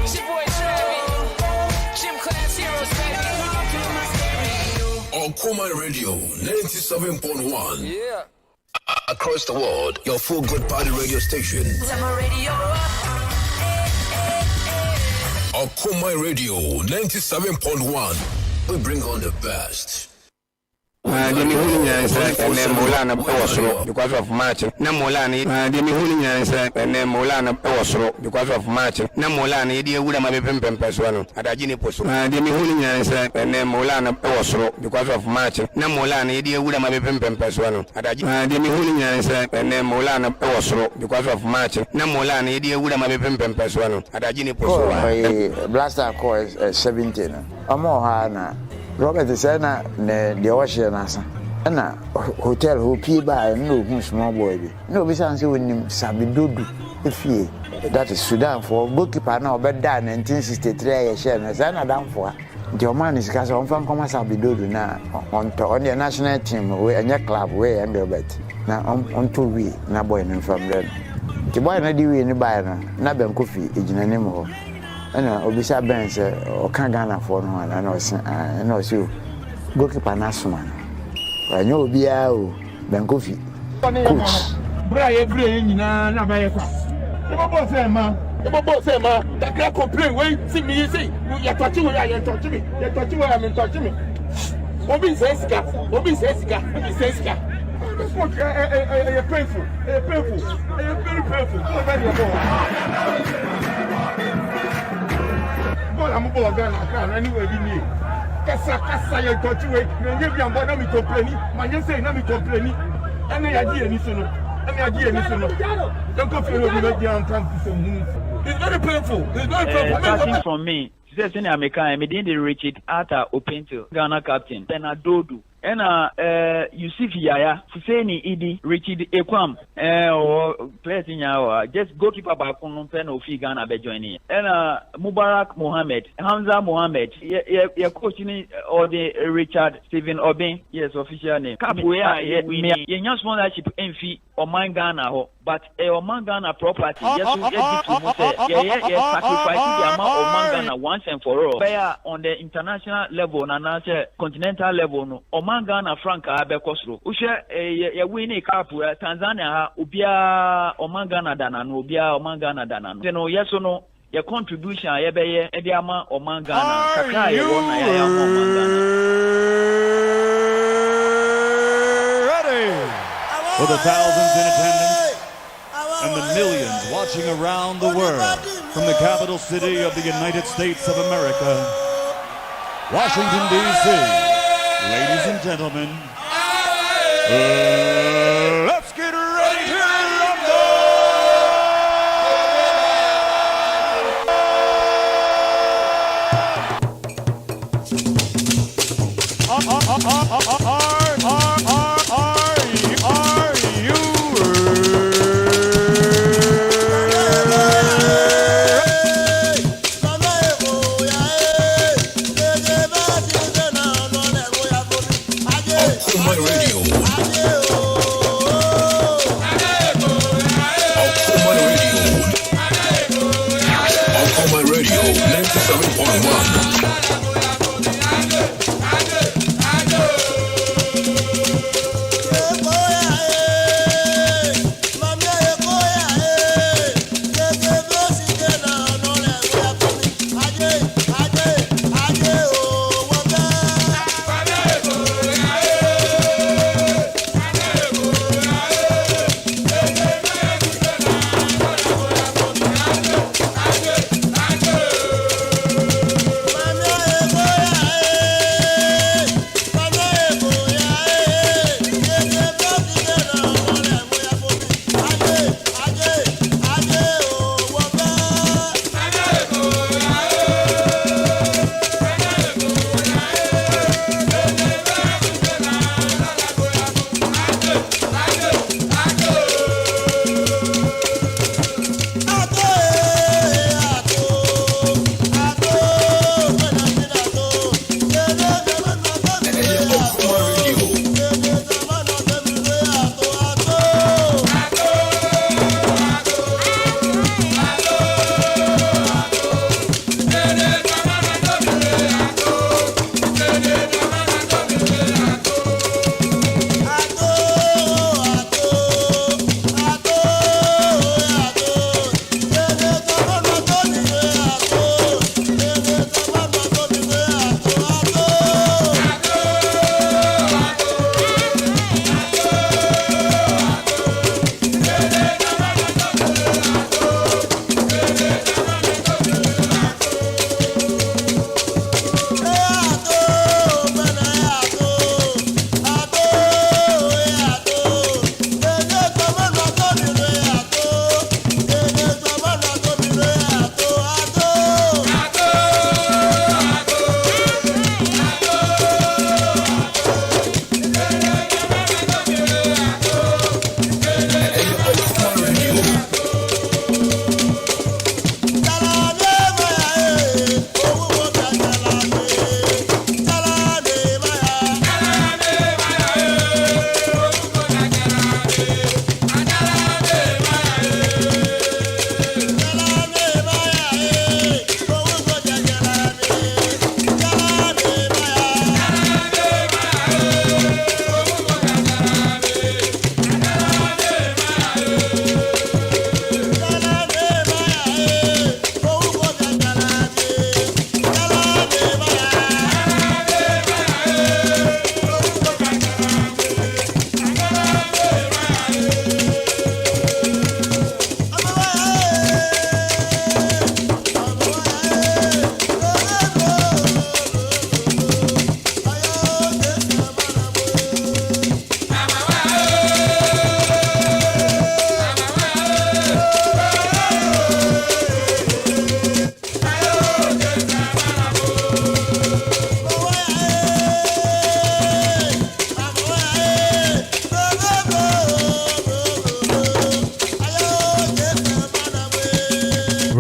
It's your boy Travis. Gym class heroes, baby. Okoman Radio 97.1. Yeah. Across the world, your full good party radio station. Okoman Radio 97.1. We bring on the best. The Mihunian said, and then Molana Osro because of matching. Namolani, the Mihunian said, and then Molana Osro because of matching. Namolani, dear Woodama Pimpin Pesano, at Agini Poso. The Mihunian said, and then Molana Osro because of matching. Namolani, dear Woodama Pimpin Pesano, at Agini. The Mihunian said, and then Molana Osro because of matching. Namolani, dear Woodama Pimpin Pesano, at Agini Poso. Blaster course 17. Amohana. Robert Sena ne the ocean asa na hotel who pee by no small boy no be say when sabidodu efie that is Sudan for goalkeeper now be that 1963 year share na Zana down for the man is cause on fan come sabidodu na on the national team we any club we and bet na on to we na boy no from there the boy na di we ni buy na ben kofi ejina nim ho ana obisa ben se o kan Ghana for no na na o si goalkeeper na suma anyo obia o ben kofi coach bra ye nyina na ba ye kwa e bo say ma that guy complain when see me say you touch me I'm touch me obi say sika this one painful very painful I'm about Ghana anyway be me. Kasa you touch way. You give me about me complaining. Man you say na me complaining. And I idea ni so no. Don't go feel me make am come to some. It's very painful. Starting from me. She said I'm the Richard Arthur Opento, Ghana captain. Then Adodu. And Yusuf Yaya, Fuseni Idi, Richard Ekwam, or players in our just goalkeeper back on pen of Ghana be joining. And Mubarak Mohammed, Hamza Mohammed, you're coaching or the Richard Stephen Obin, yes, official name. Capoeira, we sponsorship in fee or man Ghana, but a man Ghana property, just to get sacrificing the amount of man Ghana once and for all. Fair on the international level and continental level, no. Ghana Franca Abekosro. Usha ya wini kapu Tanzania ubia Omangana dana no ubia Omangana dana no. Teno yes or no your contribution yebeye ediama Omangana kaka ye wona ya Omangana. Ready for the thousands in attendance and the millions watching around the world from the capital city of the United States of America, Washington D.C. Ladies and gentlemen, let's get ready to rumble! Are you Okoman Radio 97.1.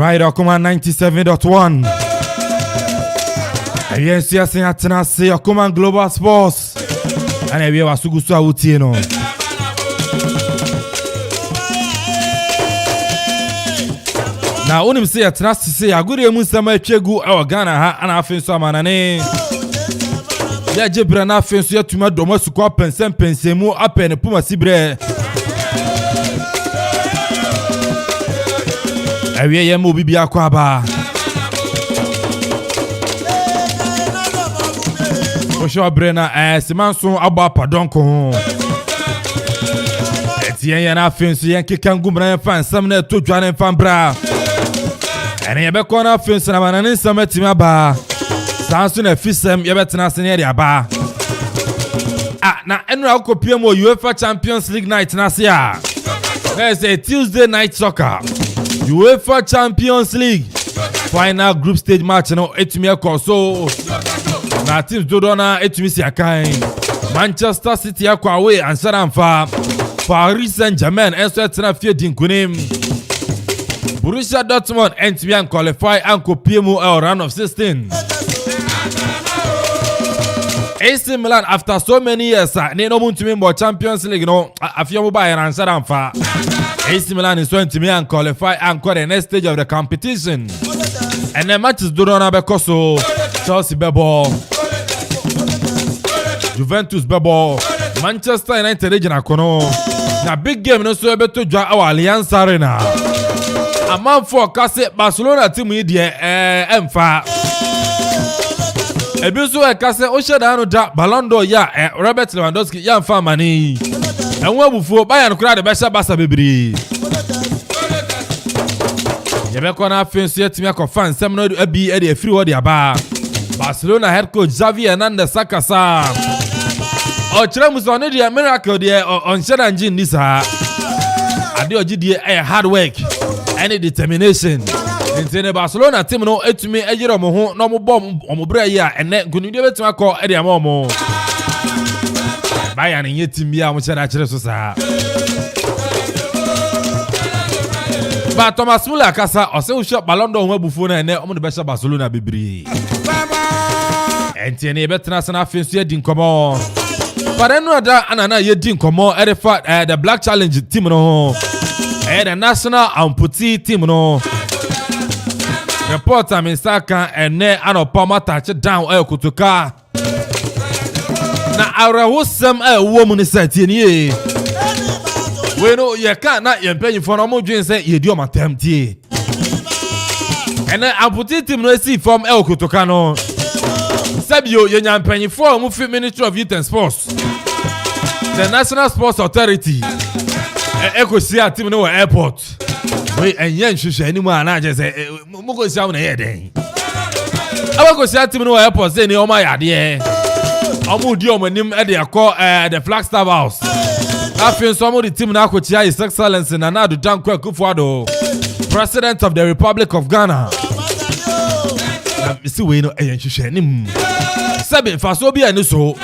Right, Okoman 97.1. Yes, yes, yes, Okoman Global Sports. And we are Sugusu Awutieno. Now, unim say at last to say a good Musama Chegu or Ghana and I feel some manane. Ya Jebrana fence yet to my domestic cop and some pensemo up and Puma Sibre. Awie ye mo bibia kwaba. Osho brena simanso aba pardon ko. Etien ye na fence ye kekan gumran fan sam na to dwane fan bra. Ene ye be ko na fence na manane sam atima ba. Sanso na fisem ye betena sene dia ba. Na enu akopia mo UEFA Champions League night na se a. There's a Tuesday night soccer. UEFA Champions League final group stage match no etumi ekoso na teams dodona etumi siakan Manchester City akwa away ansara mfa Paris Saint-Germain enso etena fie dinkunim Borussia Dortmund etumi qualify anko piemu round of 16 AC Milan after so many years ne no muntumi mbo Champions League no afia mo ba ansara mfa AC Milan is going to be and qualify and the next stage of the competition. And the match is done on Bekoso, Chelsea Bebo, Juventus Bebo, Manchester United region Kono. Na big game no so able to draw our Allianz Arena. A man for Casse Barcelona team idea emfa. Ebiso e Casse Oshadano da Ballon d'Or ya Robert Lewandowski ya mfa mani. And we will buy and cry the best Bassa Bibri. Yabeko na fence yet me confirm some no be a free word aba. Barcelona head coach Xavi Hernandez Sakasa. O Chiramus on the miracle there on Sheranjin this ha. Ade oji dey hard work and determination. Into Barcelona team no etumi ejiro mo ho no mo bom omo bra yi a ene gunu dey betima call e dey mo. Bayern in yetimia mo chara chire so sa. Ba Thomas Muller kasa o se shop Ballon d'Or mabufu na ene omo de be Barcelona bibiri. Enti ne betena sana afensu ye din komo. Parenu ada anana ye din komo erefa the Black Challenge team no. The National Amputee team no. Reporter Misaka ene anopa mata down kutuka. Na arawosam woman is setting ye. We know you can't not your penny for no more dreams say you do my tempty. And then Amputee team no see from El Kutokano. Sabio Yan penny for movie Ministry of Youth and Sports. The National Sports Authority. Echo see a team no airport. We and Yan Shusha anymore and I just say Mugo sound here then. I go see a team no airport say no my idea. Amudio menim e dey call the Flagstaff House. Afin some of the team na kochia His Excellency Nana Dankwa Akufo-Addo, President of the Republic of Ghana. Na misi we no eyenhwehwe nim. Sebe faso bia ni so.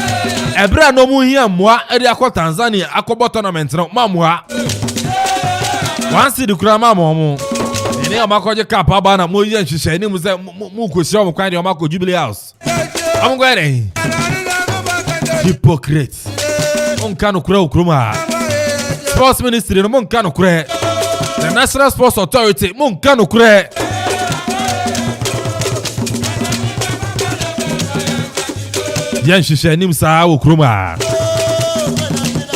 Ebra no mu hia moa e dey akọ Tanzania akọbọ tournament no mamwa. Once the krama momo. Eni amakoje cap aba na mo yenhwehwe nim se mu kochia mo kwan dey amako Jubilee House. I'm going hypocrite. Monkano kura ukruma. Sports Ministry no monkano kura. The National Sports Authority monkano kura. Yan shisha nim sa ukruma.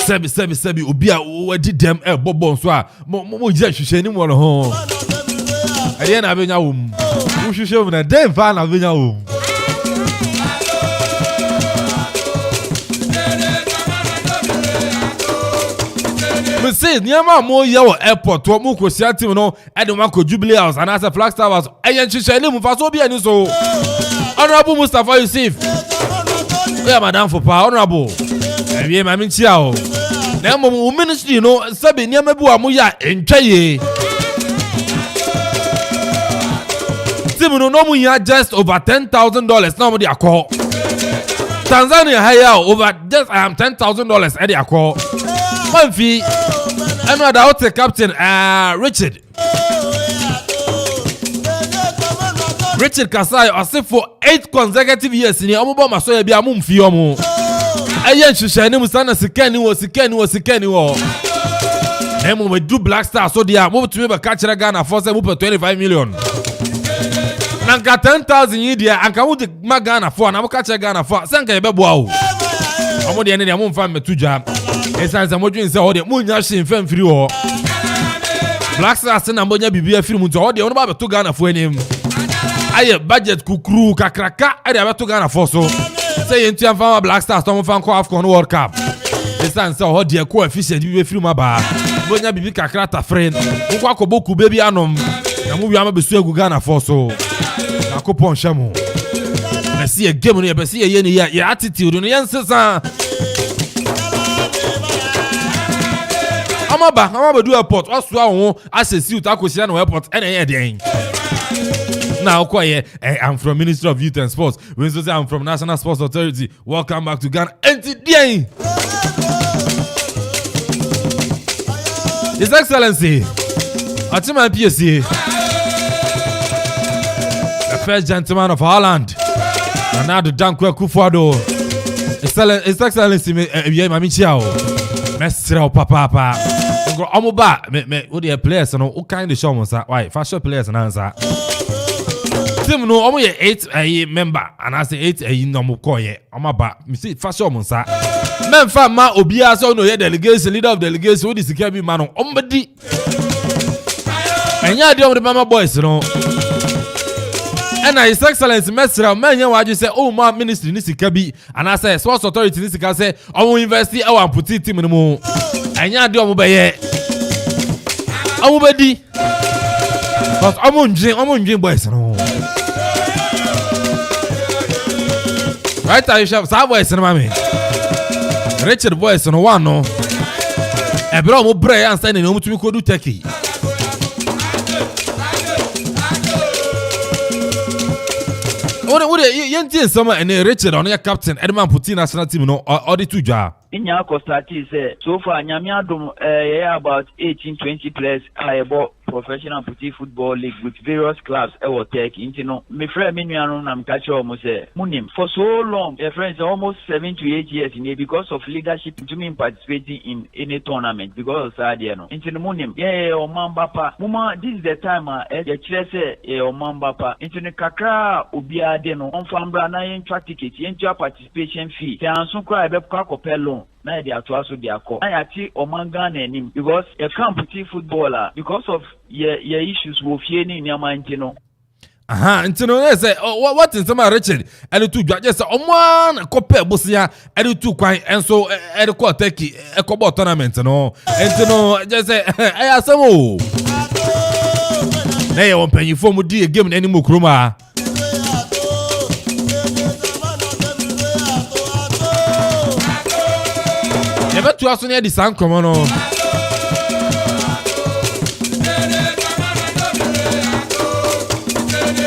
Sebi obia wadi dem bobo so a mo je shisha nim wono ho. Ade na benya wom. Wo shisha wom na dem fa na benya wom. Me say niama mo ye wo airport wo mo kosia team no e de ko Jubilee House and as a Flagstaff House ayen chiche ni mu fa so bia ni so Honorable Mustafa Yusuf we madam for power honorable e wie ma minchia o na mo ministry no sabe niama bi wa mo ya entwaye team no mo ya just over $10,000 na mo dey akọ Tanzania hire over just $10,000 e dey akọ Manfi and what the captain Richard Richard Kasai ɔse for 8 consecutive years ni ɔmo bɔ maso bi amu mfi ɔmo ɛyɛ nhyehyɛ ne musa na sikani wɔ na mo do Black Star so dia mo tumi be ka kyerɛ Ghana for say mo pɛ 25 million na nka 10,000 yi dia anka mo de ma Ghana for na mo ka kyerɛ Ghana for sɛ nka ye bɛboa o ɔmo de ne dia mo mfa metu dwa ɛsan sɛ mo dwen sɛ ɔde mo nya hye mfa mfiri hɔ Black Star se na mo nya bibia firi mu nti ɔde ɔno ba beto Ghana for anim aye budget kukuru kakraka ade abeto Ghana for so say yentu amfa Black Stars to mo fan ko AFCON World Cup esan say ho de ko efficient bi firi ma ba bonya bibi kakra ta friend nko akoboku baby anom na mo wiama besu egu Ghana for so akopon hwemo na see a game no ye be see ye ni ya attitude no yen sesa amaba do airport oso awon asesi utakosia na airport ene ye den. Now, I'm from Ministry of Youth and Sports. We say I'm from National Sports Authority. Welcome back to Ghana. His Excellency, Okoman PSC, the first gentleman of Holland, Ronaldo Dankwa Kufuado. His Excellency, Mami Chiao, Mestre Papa. Omoba, me, what the players, no, what kind of show was that? Why, fashion players and answer. Team no omo ye 8 member and I say 8 no mo koye omo ba me say fashion mo sa memfa ma obia so no ye delegation leader of delegation wo di sika bi ma no omo di enya de omo de mama boys no and His Excellency Mesra manya waju say oh ma ministry ni sika bi and I say sports authority ni sika say omo university e wan put team no mo enya de omo be ye omo be di but omo nje boys no. Right, I shall have boys in my Richard boys on one no. A bro mo bray and standing home to me could do techie. What would you summer and Richard on your captain Edman Putin national team no or the 2 jar? In your Costati say so far Nyamiadum about 18-20 players I bought professional putti football league with various clubs ever take into no me friend me nuanu na mkache omo say munim for so long your friends almost 7 to 8 years in because of leadership to me participating in any tournament because of that no into munim o mambapa muma this is the time e kire say o mambapa into ne kakra obia de no on fambra na yen twa ticket yen twa participation fee te anso kra e be kwa kopelo na dey ato so dey akọ na yati omanga na enim because e camp putti footballer because of your issues wo fie ni nyama ntino aha ntino say what in some Richard and to just omo kope bosia and to kwan enso e de ko take e ko ball tournament no ntino just say eh asamo na ye won panyifo mu di game na ni mo kroma never to us near the sound come on.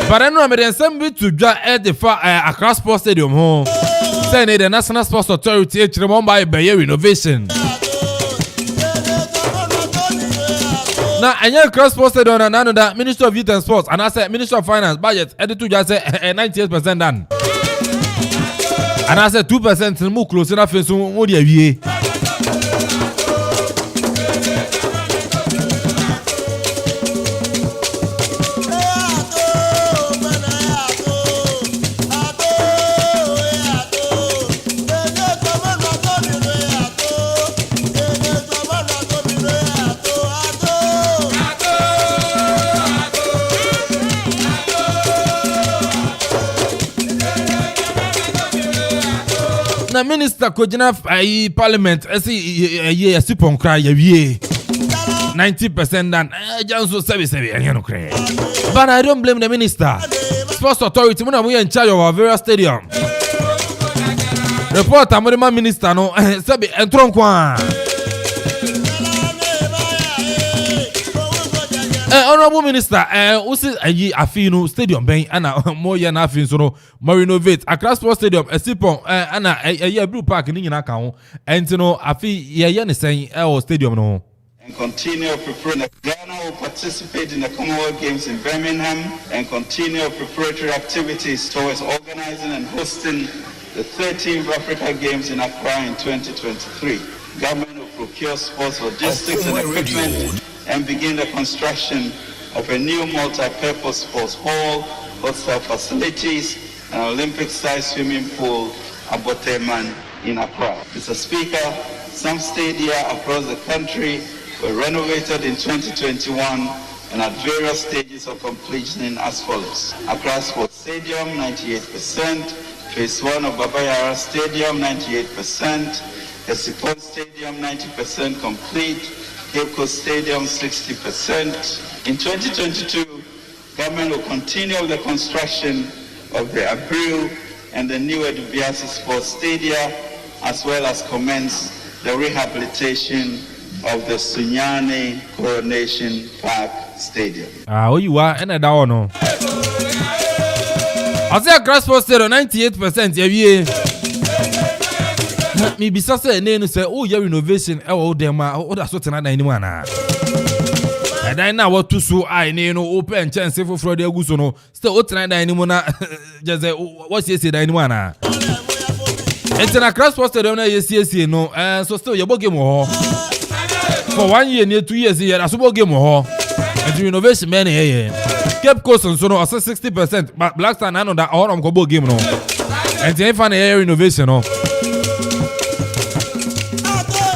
But I know I'm to draw at the far across Sports Stadium home. Saying the National Sports Authority by Bayer Innovation. Now, I know cross Sports Stadium and another Minister of Youth and Sports and I said Minister of Finance budget edited to just say 98% done. And I said 2% more close enough to more the na minister kojina parliament ye sipon cry ye 90% done janso 77 no cry but I don't blame the minister. Sports authority we are in charge of our various stadium report amorima minister no sabi entron kwa honorable minister usi ayi afinu stadium ben ana mo ye na afin so no mo renovate Accra Sports Stadium esipon ana blue park ni nyina ka ho enti no afi ye ne sen o stadium no and continue preparing. Ghana will participate in the Commonwealth Games in Birmingham and continue preparatory activities towards organizing and hosting the 13th Africa Games in Accra in 2023. Government will procure sports logistics and equipment and begin the construction of a new multi-purpose sports hall, hostel facilities, and Olympic-sized swimming pool at Boteman in Accra. Mr. Speaker, some stadia across the country were renovated in 2021 and at various stages of completion as follows. Accra Sports Stadium, 98%. Phase 1 of Babayara Stadium, 98%. Esipon Stadium, 90% complete. Cape Coast Stadium, 60%. In 2022, government will continue the construction of the Abreu and the new Edubiasi Sports Stadia, as well as commence the rehabilitation of the Sunyani Coronation Park Stadium. You are and that one. I say Accra Sports Stadium 98%. Yeah. Me be say name say oh your renovation oh them oh that's what na anyone na. And then now what to so I no open chance for Friday Agusto no still what na anyone na just say what you say that anyone na. It's na Accra Sports Stadium na yes no so still your game ho. For 1 year near 2 years here that's about game ho. And renovation man here. Cape Coast so no 60% but Black Star na no that all am go game no. And then find a renovation no.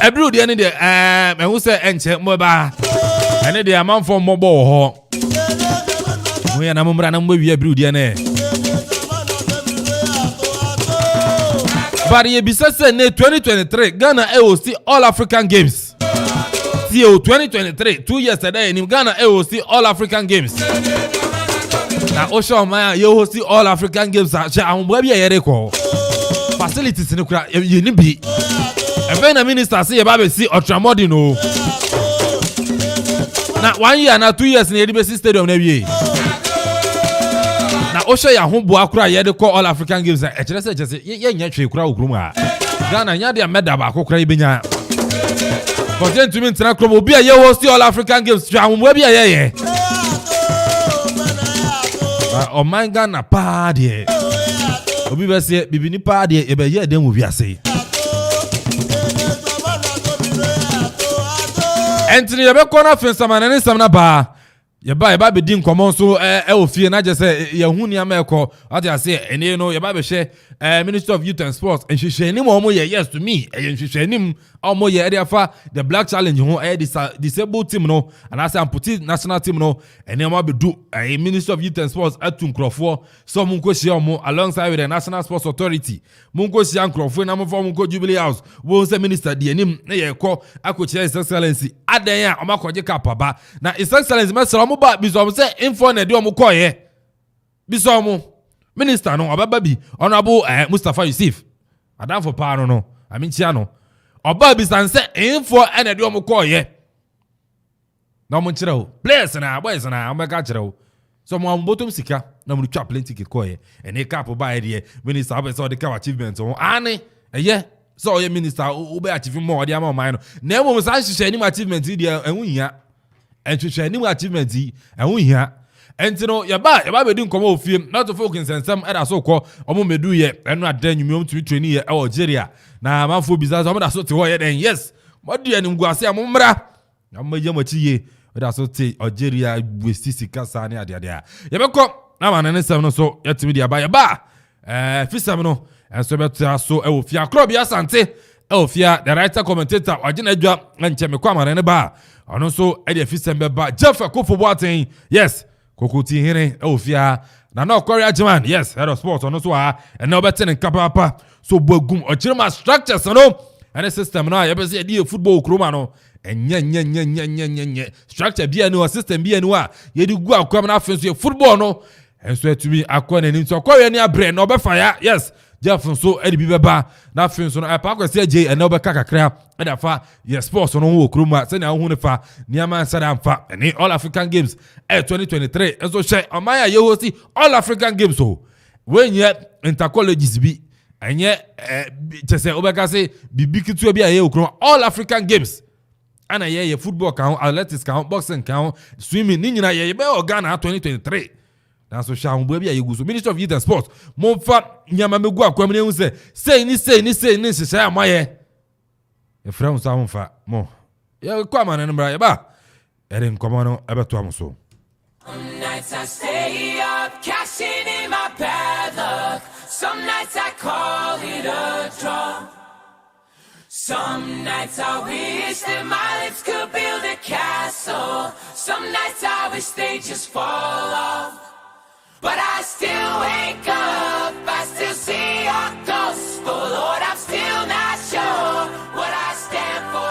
Every day, and who say enche moba, and the amount for mobile. We are number and we every day. But ye be said 2023 Ghana AOC All African Games. CO 2023 2 years today in Ghana AOC All African Games. Now Osho Maya you host All African Games. I'm baby a record. Facilities in the you need be. Even the minister say about see ultramodern. Now 1 year now 2 years in the Edibesi Stadium na wie. Na Osho ya ho boa kura ye de call All African Games e kire say just ye nya twe kura ogrum a. Ghana nya de medal ba kura ibenya. For them to mean tena kro obi a ye host All African Games twa ho boa bi a ye. O man Ghana pa de. Obi be say bibini pa de e be ye dem wo wiase. Anthony yebe kona fensamana ne samna ba yeba be din komo so ofie na je se ye hu nia meko ati ase ene no yeba be hye Minister of Youth and Sports and hye ni mo ye yes to me hye nim mo ye area fa the black challenge ho disabled team no and ase amputi national team no ene mo be do Minister of Youth and Sports atun krofo so mun ko hye mo alongside with the National Sports Authority mun ko hye krofo na mo fo mun ko Jubilee House wo se minister de anim na ye ko akoche His Excellency adan ya o makoje kapaba na His Excellency mesra mo ba bisom se info na de o mo koye bisom minister no obaba bi honorable Mustafa Yusuf adan for pa no I mean chia no oba bi san se info na de o mo koye na mo kire o players na boys na mo ka kire o so mo bottom sika na mo twa plenty ke koye ene cap ba ide minister abese o de ka achievement o ani eye so ye minister o be achieve more de am man no na mo san hye ni achievement di ehun hia enhwehwe ni achievement di ehun hia entino yaba be din komo ofie not to focus nsensem era so ko omo medu ye enu adan nwumi tumi training ye Algeria na manfo biza so mo da so te ho ye den yes modu ye nimguase amomra na maye machi ye da so te Algeria westi sikasa ne ade yebe ko na ma ne nsem no so yetimi dia ba yaba fisam no enso betra so ofia krobia sante ofia the writer commentator agina adwa nche me kwa ma ne ba ono so e de fisam be ba Jeff Akufo Boateng yes Kokoti hene ofia na no Korea German yes head of sports ono so and now betten kapapa so bogum ochirema structures no and system no ya be say die football kroma no enye structure bia no system bia no ye di gu akwam na afenso football no enso etumi akwa na ni so Korea ni abre no be fire yes Jeff so edi bi beba na afenso no pa kwese je and now be kakakra eda fa yes sports no wo kroma se na hu ne fa niama sada amfa ni All African Games 2023 enso she amaya ye hosti All African Games so when ye intercolleges bi enye chese obeka se bibi kitu bi aye okro All African Games ana ye football kan athletics kan boxing kan swimming ni nyina ye be Ghana 2023 na so sha humbo bia ye guso Ministry of Youth and Sports momfa nyama megu akwam ne hu se sei ni hyehyɛ amaye e fra unsa homfa mo ye kwama ne mbra ye ba ere nkomo no ebeto am so. Some nights I stay up, cashing in my bad luck. Some nights I call it a draw. Some nights I wish that my lips could build a castle. Some nights I wish they just fall off. But I still wake up, I still see your ghost. Oh Lord, I'm still not sure what I stand for.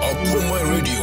Okoman Radio.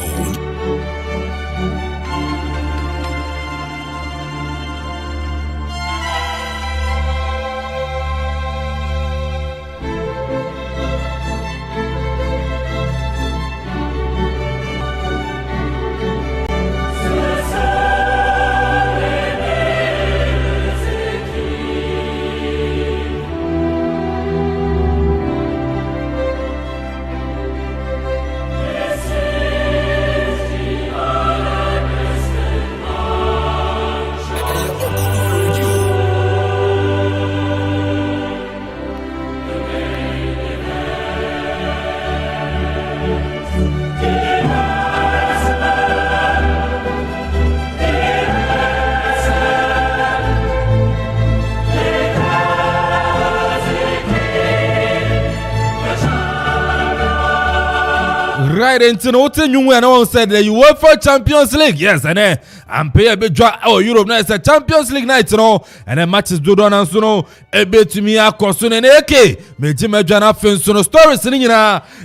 Right into no thing and one said the UEFA Champions League. Yes, and I'm pay a bit draw Europe now. It's a Champions League night, and the matches do done and so a bit to me a costume and AK. Me Jim Jana Finsono stories in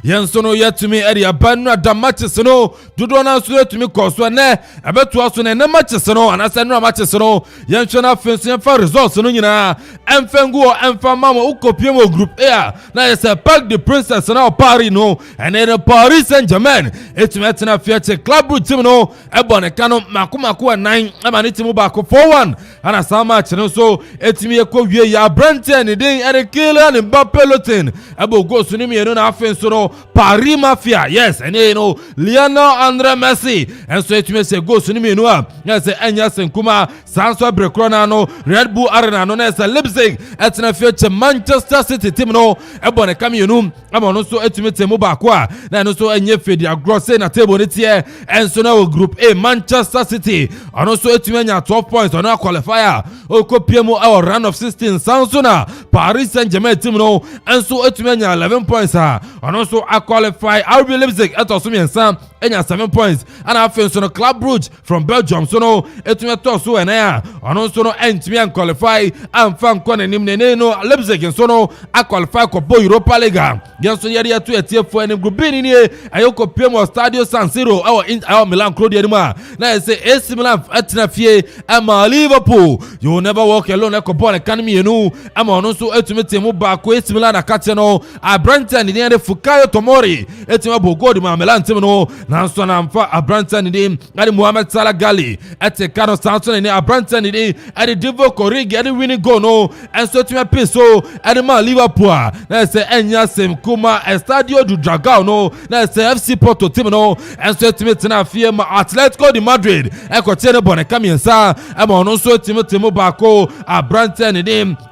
Yen Sono yet to me Eddie Abana the matches no do done and so to me costume a bet to us and the matches no and I said no matches no Yen Shana Finson for results no and Fengo and Famama Uko Group Air. Now it's a pack the princess and our party no and then a Paris Saint-Germain etumetena fiache club team no ebone kanu makumaku 9 amanitimu bako 4-1 ana sama chene so etimi ekwo wie ya Brentford ni den Kylian Mbappé lotin ebo go so ni mienu na afen so no Paris Mafia yes ene no Lionel Andre Messi enso etimi se go so ni mienu a yes enya senkuma sanso brekro na no Red Bull Arena no na se Leipzig etena fiache Manchester City team no ebone kamienu amono so etimi temu bako a na no so enye fedi agrose na table ni tie enso na group A Manchester City ono so etumenya 12 points ono qualifier okopiemu our round of 16 Sansona Paris Saint-Germain team no enso etumenya 11 points ono so qualify RB Leipzig etosumiensa enya 7 points and afenso no Club Brugge from Belgium so no etumeto so ena ono so no entumi qualify amfa nkone nimne no Leipzig so no qualify ko Europa League genso yeri atu etiefo en group B ni ayoko piemo Stadio San Siro our Milan Claudia Dima na say AC Milan atina fie ama Liverpool you never walk alone ko ball kan mi enu ama ono so etumete mu ba ko AC Milan akate no Brentford ni de Fukayo Tomori etima bogodi ma Milan team no na so na mfa Brentford ni ade Mohamed Salah Gali ete Carlos Santos ni Brentford ni ade Divo Corrigi ade winning goal no enso etima peso ade ma Liverpool na say enya sem kuma Estadio do Dragão no na say FC Porto team no enso etimete na fie ma Atletico de Madrid ekotiene bone kamiensa ama ono so etimete mu ba ko Brentford ni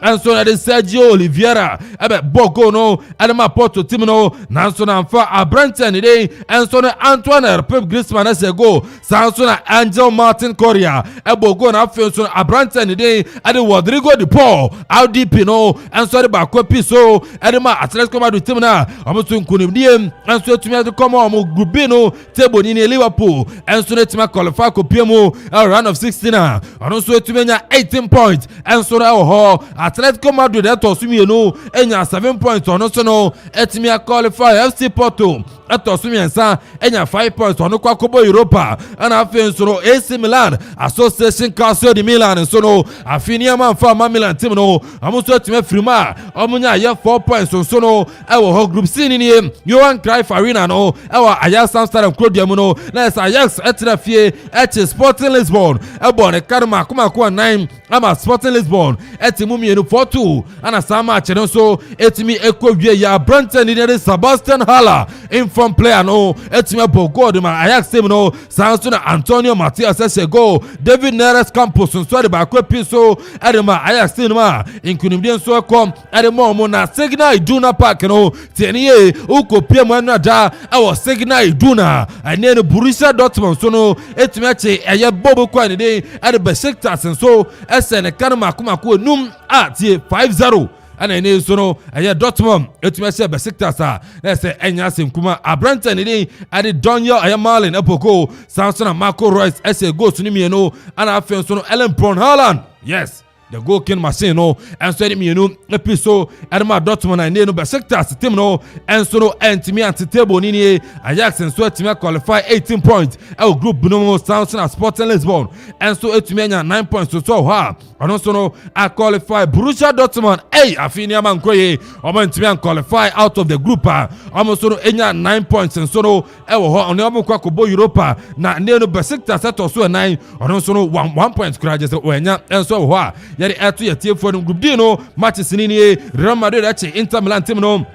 enso na de Sergio Oliveira ebe bogo no ade ma Porto team no na so na mfa Brentford ni enso na Antoine Pep Griezmann na go sanso na Angel Martin Correa ebogo na afenso na Brentford ni ade Rodrigo de Paul RDP no enso de ba ko piso ade ma Atletico Madrid team na omoto nkunimdie enso etumi de come on group B no table ni Liverpool enso na tima qualify ko piemo round of 16 ono so etumenya 18 points enso na ho Atletico Madrid etosumi no enya 7 points ono so no etimi qualify FC Porto etosumiensa enya 5 points ɔno kɔ akɔbɔ Europa ɛna afei nso no AC Milan Association Calcio de Milan nso no afei nneɛma mfa ma Milan team no ɔmo nso atumi afiri mu a ɔmo nya ayɛ 4 points nso no ɛwɔ hɔ group C ni nie Johan Cruyff Arena no ɛwɔ Ajax Amsterdam kurodua mu no na ɛsɛ Ajax ɛtena fie ɛkye Sporting Lisbon ɛbɔ ne kare mako 9 ama Sporting Lisbon ɛte mu mmienu 4-2 ana saa match no nso ɛtumi ɛkɔ wie yɛ Brentford ni de Sebastian Haller inform player no ɛtumi ɛbɔ goal de ma Ajax team no saa nso na Antonio Matias ɛhyɛ goal David Neres Campos nso ɛde baako api so ɛde ma Ajax team no a nkunimdie nso ɛkɔ ɛde ma ɔmo na Signal Iduna Park no tiɛni yie ukopie mu ɛno ada ɛwɔ Signal Iduna ɛne no Borussia Dortmund nso no ɛtumi ɛkye ɛyɛ bobo kɔ ne de ɛde Besiktas nso ɛsɛ ne kan mako enum a tie 5-0 ana ne nso no ɛyɛ Dortmund ɛtumi ɛhyɛ Besiktas a na ɛsɛ ɛnya asɛm kuma Abrante ne de ɛde Daniel ɛyɛ Marlin ɛpoko sanso na Marco Reus ɛsɛ goals no mmienu ana afei nso no Erling Braut Haaland yes the goal king machine no enso de mienu episode edema Dortmund na ne no Besiktas team no enso no entimi ante table ni ni Ajax enso etimi qualify 18 points e group no Southampton na Sporting Lisbon enso etimi anya 9 points so ha ono so no a qualify Borussia Dortmund afini amankoye omo entimi qualify out of the group omo so no enya 9 points enso no e wo ho ono omo kwa kobo Europa na ne no Besiktas eto so 9 ono so no 1 point kuraje se enya enso wo ho yari eto yetie for group D no matches ni ni Real Madrid ache Inter Milan team no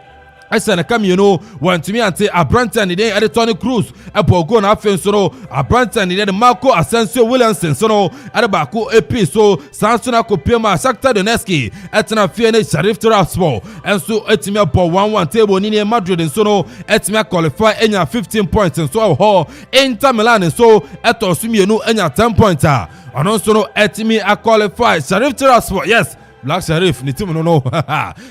ese na kam no wantumi ante Abrante ne den ade Toni Kroos epo go na afen so no Abrante ne den Marco Asensio Williamson so no ade ba ko epi so sanso na kopia ma Shakhtar Donetsk etena fie ne Sheriff Tiraspol enso etimi abo 1-1 table ni Madrid so no etimi qualify enya 15 points so ho Inter Milan so eto sumienu enya 10 points ono so no etimi qualify Sheriff Tiraspol yes Black Sheriff ni team no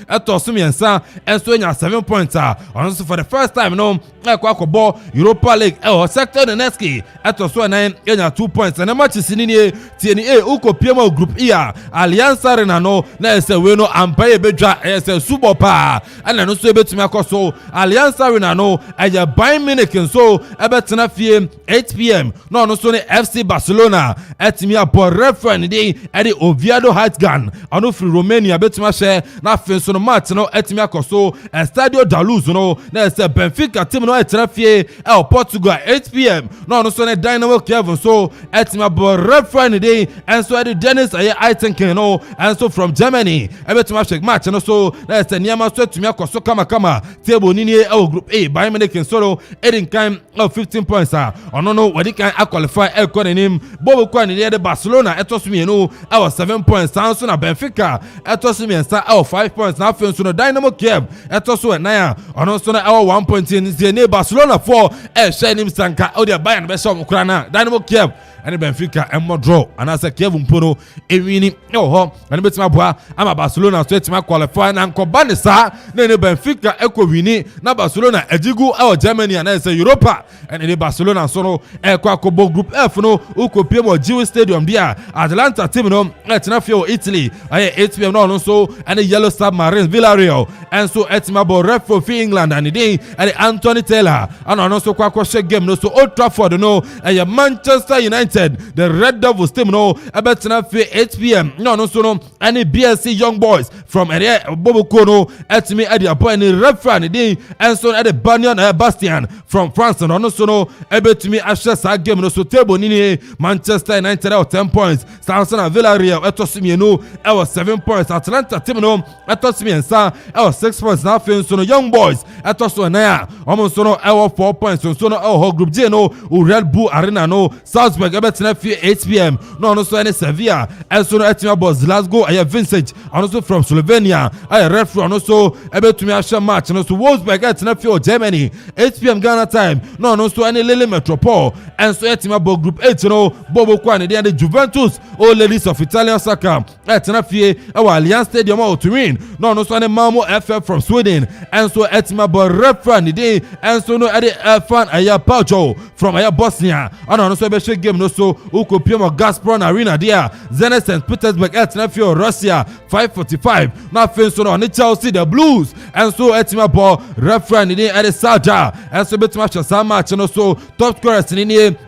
eto sumiensa enso enya 7 points on so for the first time no ekwa akobo Europa League Shakhtar Donetsk eto so 9 enya 2 points na match sinini tieni ukopia group E Allianz Arena no na ese we no ampaye bedwa ese subopa ana no so ebetumi akoso Allianz Arena no aya Bayern Munich so ebetena fie 8 p.m. no so ne FC Barcelona etimi abo referee dey ede Oviedo Heartgan ono from Romania betuma share na fenso no match no etimi akoso Estadio da Luz no na se Benfica team no etena fie Portugal 8 p.m. no so ne Dynamo Kiev so etimi abo referee dey enso ede Dennis Aitenken no enso from Germany ebetuma share match no so na se niama so etimi akoso kama table ni group A Bayern Munich so no edin kan 15 points ono no wadi kan qualify economy bobo kwa ni de Barcelona etosumi no 7 points sanso na Benfica etosu miensa 5 points na afenso no Dynamo Kiev etosu 9 ono so na 1 point in Barcelona 4 shining sanka o de Bayern be shom kura na Dynamo Kiev and Benfica draw and as a Kiev mpono ewini ho and betima boa ama Barcelona so etima qualify na nkobane sa na Benfica wini na Barcelona ejigu Germany and as Europa and the Barcelona so no akobo group F no ukopie mo Gio Stadium dia Atalanta team no etina fio Italy 8 p.m. no so and the Yellow Submarines Villarreal and so etima bo ref for England and the Anthony Taylor and no so kwa game no so Old Trafford no and Manchester United the Red Devils team no ebetina fio 8 p.m. no so no and the BSC Young Boys from Boboko no etimi ade apo and the referee dey and so at the Banyan Bastian from France no so no ebetimi ahye game no so table ni Manchester United 10 points Southampton and Villarreal etosimi no 7 points Atlanta team no etosimi ensa 6 points na fin so no Young Boys etoso na omo so no 4 points so no group J no Red Bull Arena no Salzburg ebetina 8 p.m. no so any Sevilla and so no etima boss Glasgow Vincent and so from Slovenia referee no so ebetumi ahye match no so Wolfsburg etina Germany 8 p.m. Ghana time no so any Lille Metropole and so etima bo group 8 no bobo kwa ne de Juventus ladies of Italian soccer etina fie Allianz Stadium Turin no so any Malmo FF from Sweden and so etima bo referee ne de and so no ade fan Paucho from Bosnia and no so be game no no so uko piemo Gazprom Arena there Zenit St Petersburg etnafio Russia 5:45 na fenso no ne Chelsea the Blues and so etima ball referee ni at the Saja and so betima chasa match no so top scorers ni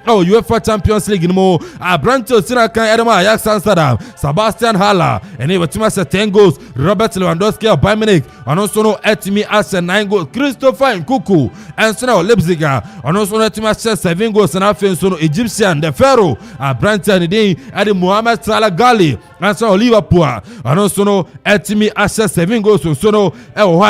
UEFA Champions League no Abranto sina kan Edema Ajax Amsterdam Sebastian Haller and he betima set 10 goals Robert Lewandowski of Bayern Munich and also no etimi as 9 goals Christopher Nkunku and so no Leipzig and also no etimi as 7 goals and fenso no Egyptian the Pharaoh Abranto ni dey at the Mohamed Salah Gali and so Liverpool and also no etimi as 7 goals so no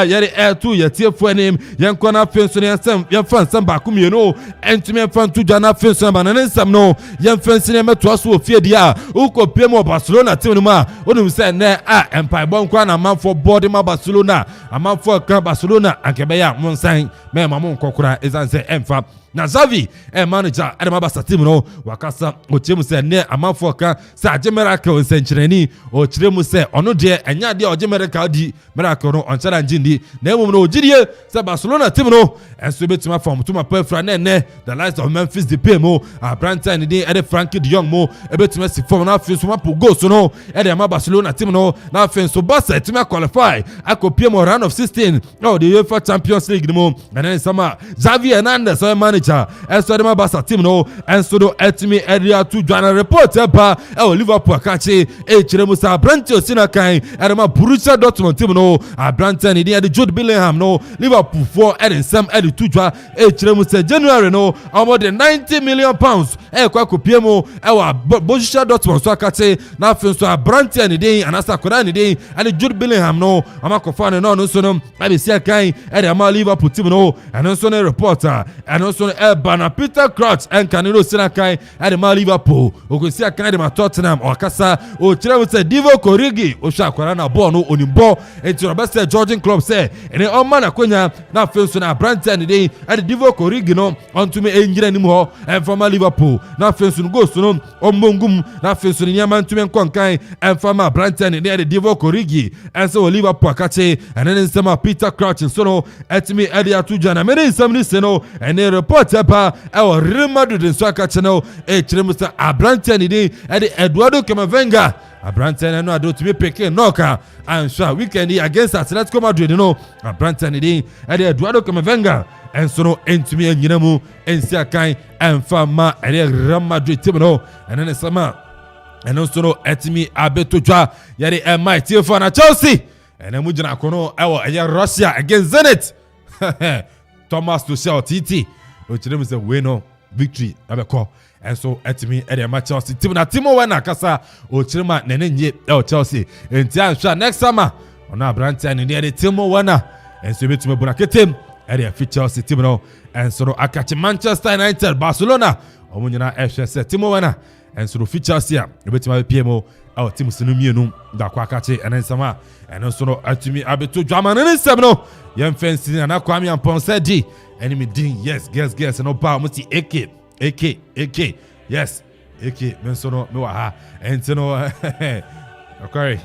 yere to yetie fo anim yenko na fenso ne nsem yenfa nsem ba kumie no entumi yenfa to dwana fenso ba na nsem no yenfa nsine meto aso ofie dia ukopiem Barcelona team no ma wonu se ne empire bonkwa na manfo board ma Barcelona amanfo kan Barcelona ankebe ya monsan me ma mon kokora ezanse emfa na Xavi manager Edema Barca team no wakasa ochemu se ne amanfo kan sa Miracle nsenchireni ochiremu se ono de enya de oje Miracle di Miracle no onchara njindi na emu no ogidie se Barcelona team no enso betima form to ma perfra ne the likes of Memphis Depay mo Branton ni ede Frankie de Jong mo ebetima si form na afi so ma po goals no Edema Barcelona team no na afi so Barca team qualify akopie mo round of 16 no the UEFA Champions League mo and then sama Xavi Hernandez manager enso Edema Barca team no enso do etimi area to join report ba Liverpool akachi chiremu sa Branton sina kan Edema Borussia Dortmund team no Branton ni de Jude Bellingham no Liverpool for Eden Sam Edi Tujwa chiremu se January no more than 90 million pounds kwa kopie mo wa Borussia Dortmund so akachi na fin so Branton ni de anasa koda ni de and Jude Bellingham no amakofa no so no abi sia kan Edema Liverpool team no and so no reporter and so no Bana Peter Crouch and Canelo sina kan Edema Liverpool ogosia kan Edema Tottenham okasa o chiremu se Divo Korigi o shakwara na ball no onimbo enti Robert Georgian club say ene on man akonya na fenso na Branton dey at Divo Korigi no onto me enjira nim ho and from Liverpool na fenso no go so no ombongum na fenso ni nyama ntume nkonkan and from Branton dey at Divo Korigi and so Liverpool akache and then some Peter Crouch so no etimi ade atuja na mere nsam ni se no and a report pa e Real Madrid so akache no chiremu se Branton dey at Eduardo Camavinga Branton no ado to be picking knocker and so weekend against Atletico Madrid no Branton dey at Eduardo Camavinga and so no entumi anyinamu ensia kan enfama at Real Madrid team no and then sama and also no etimi abetotwa yare mighty for na Chelsea and then mujina kono Russia against Zenit Thomas Tuchel TT ochiremu se we no victory abeko and so etimi Edema Chelsea team na Timo Werner kasa ochirema nene nye Chelsea entia sha next summer ona Branton ni de Timo Werner and so betumi bunaketem area fit Chelsea team no and so akachi Manchester United Barcelona omunyina FS Timo Werner and so fit Chelsea betumi PMO team sinu mienu da kwa akachi and sama and so etimi abeto dwama nene sem no yem fancy na Kwame Amponsah Addi enemy din yes no ba muti AK yes AK mensono me wa ha entino okay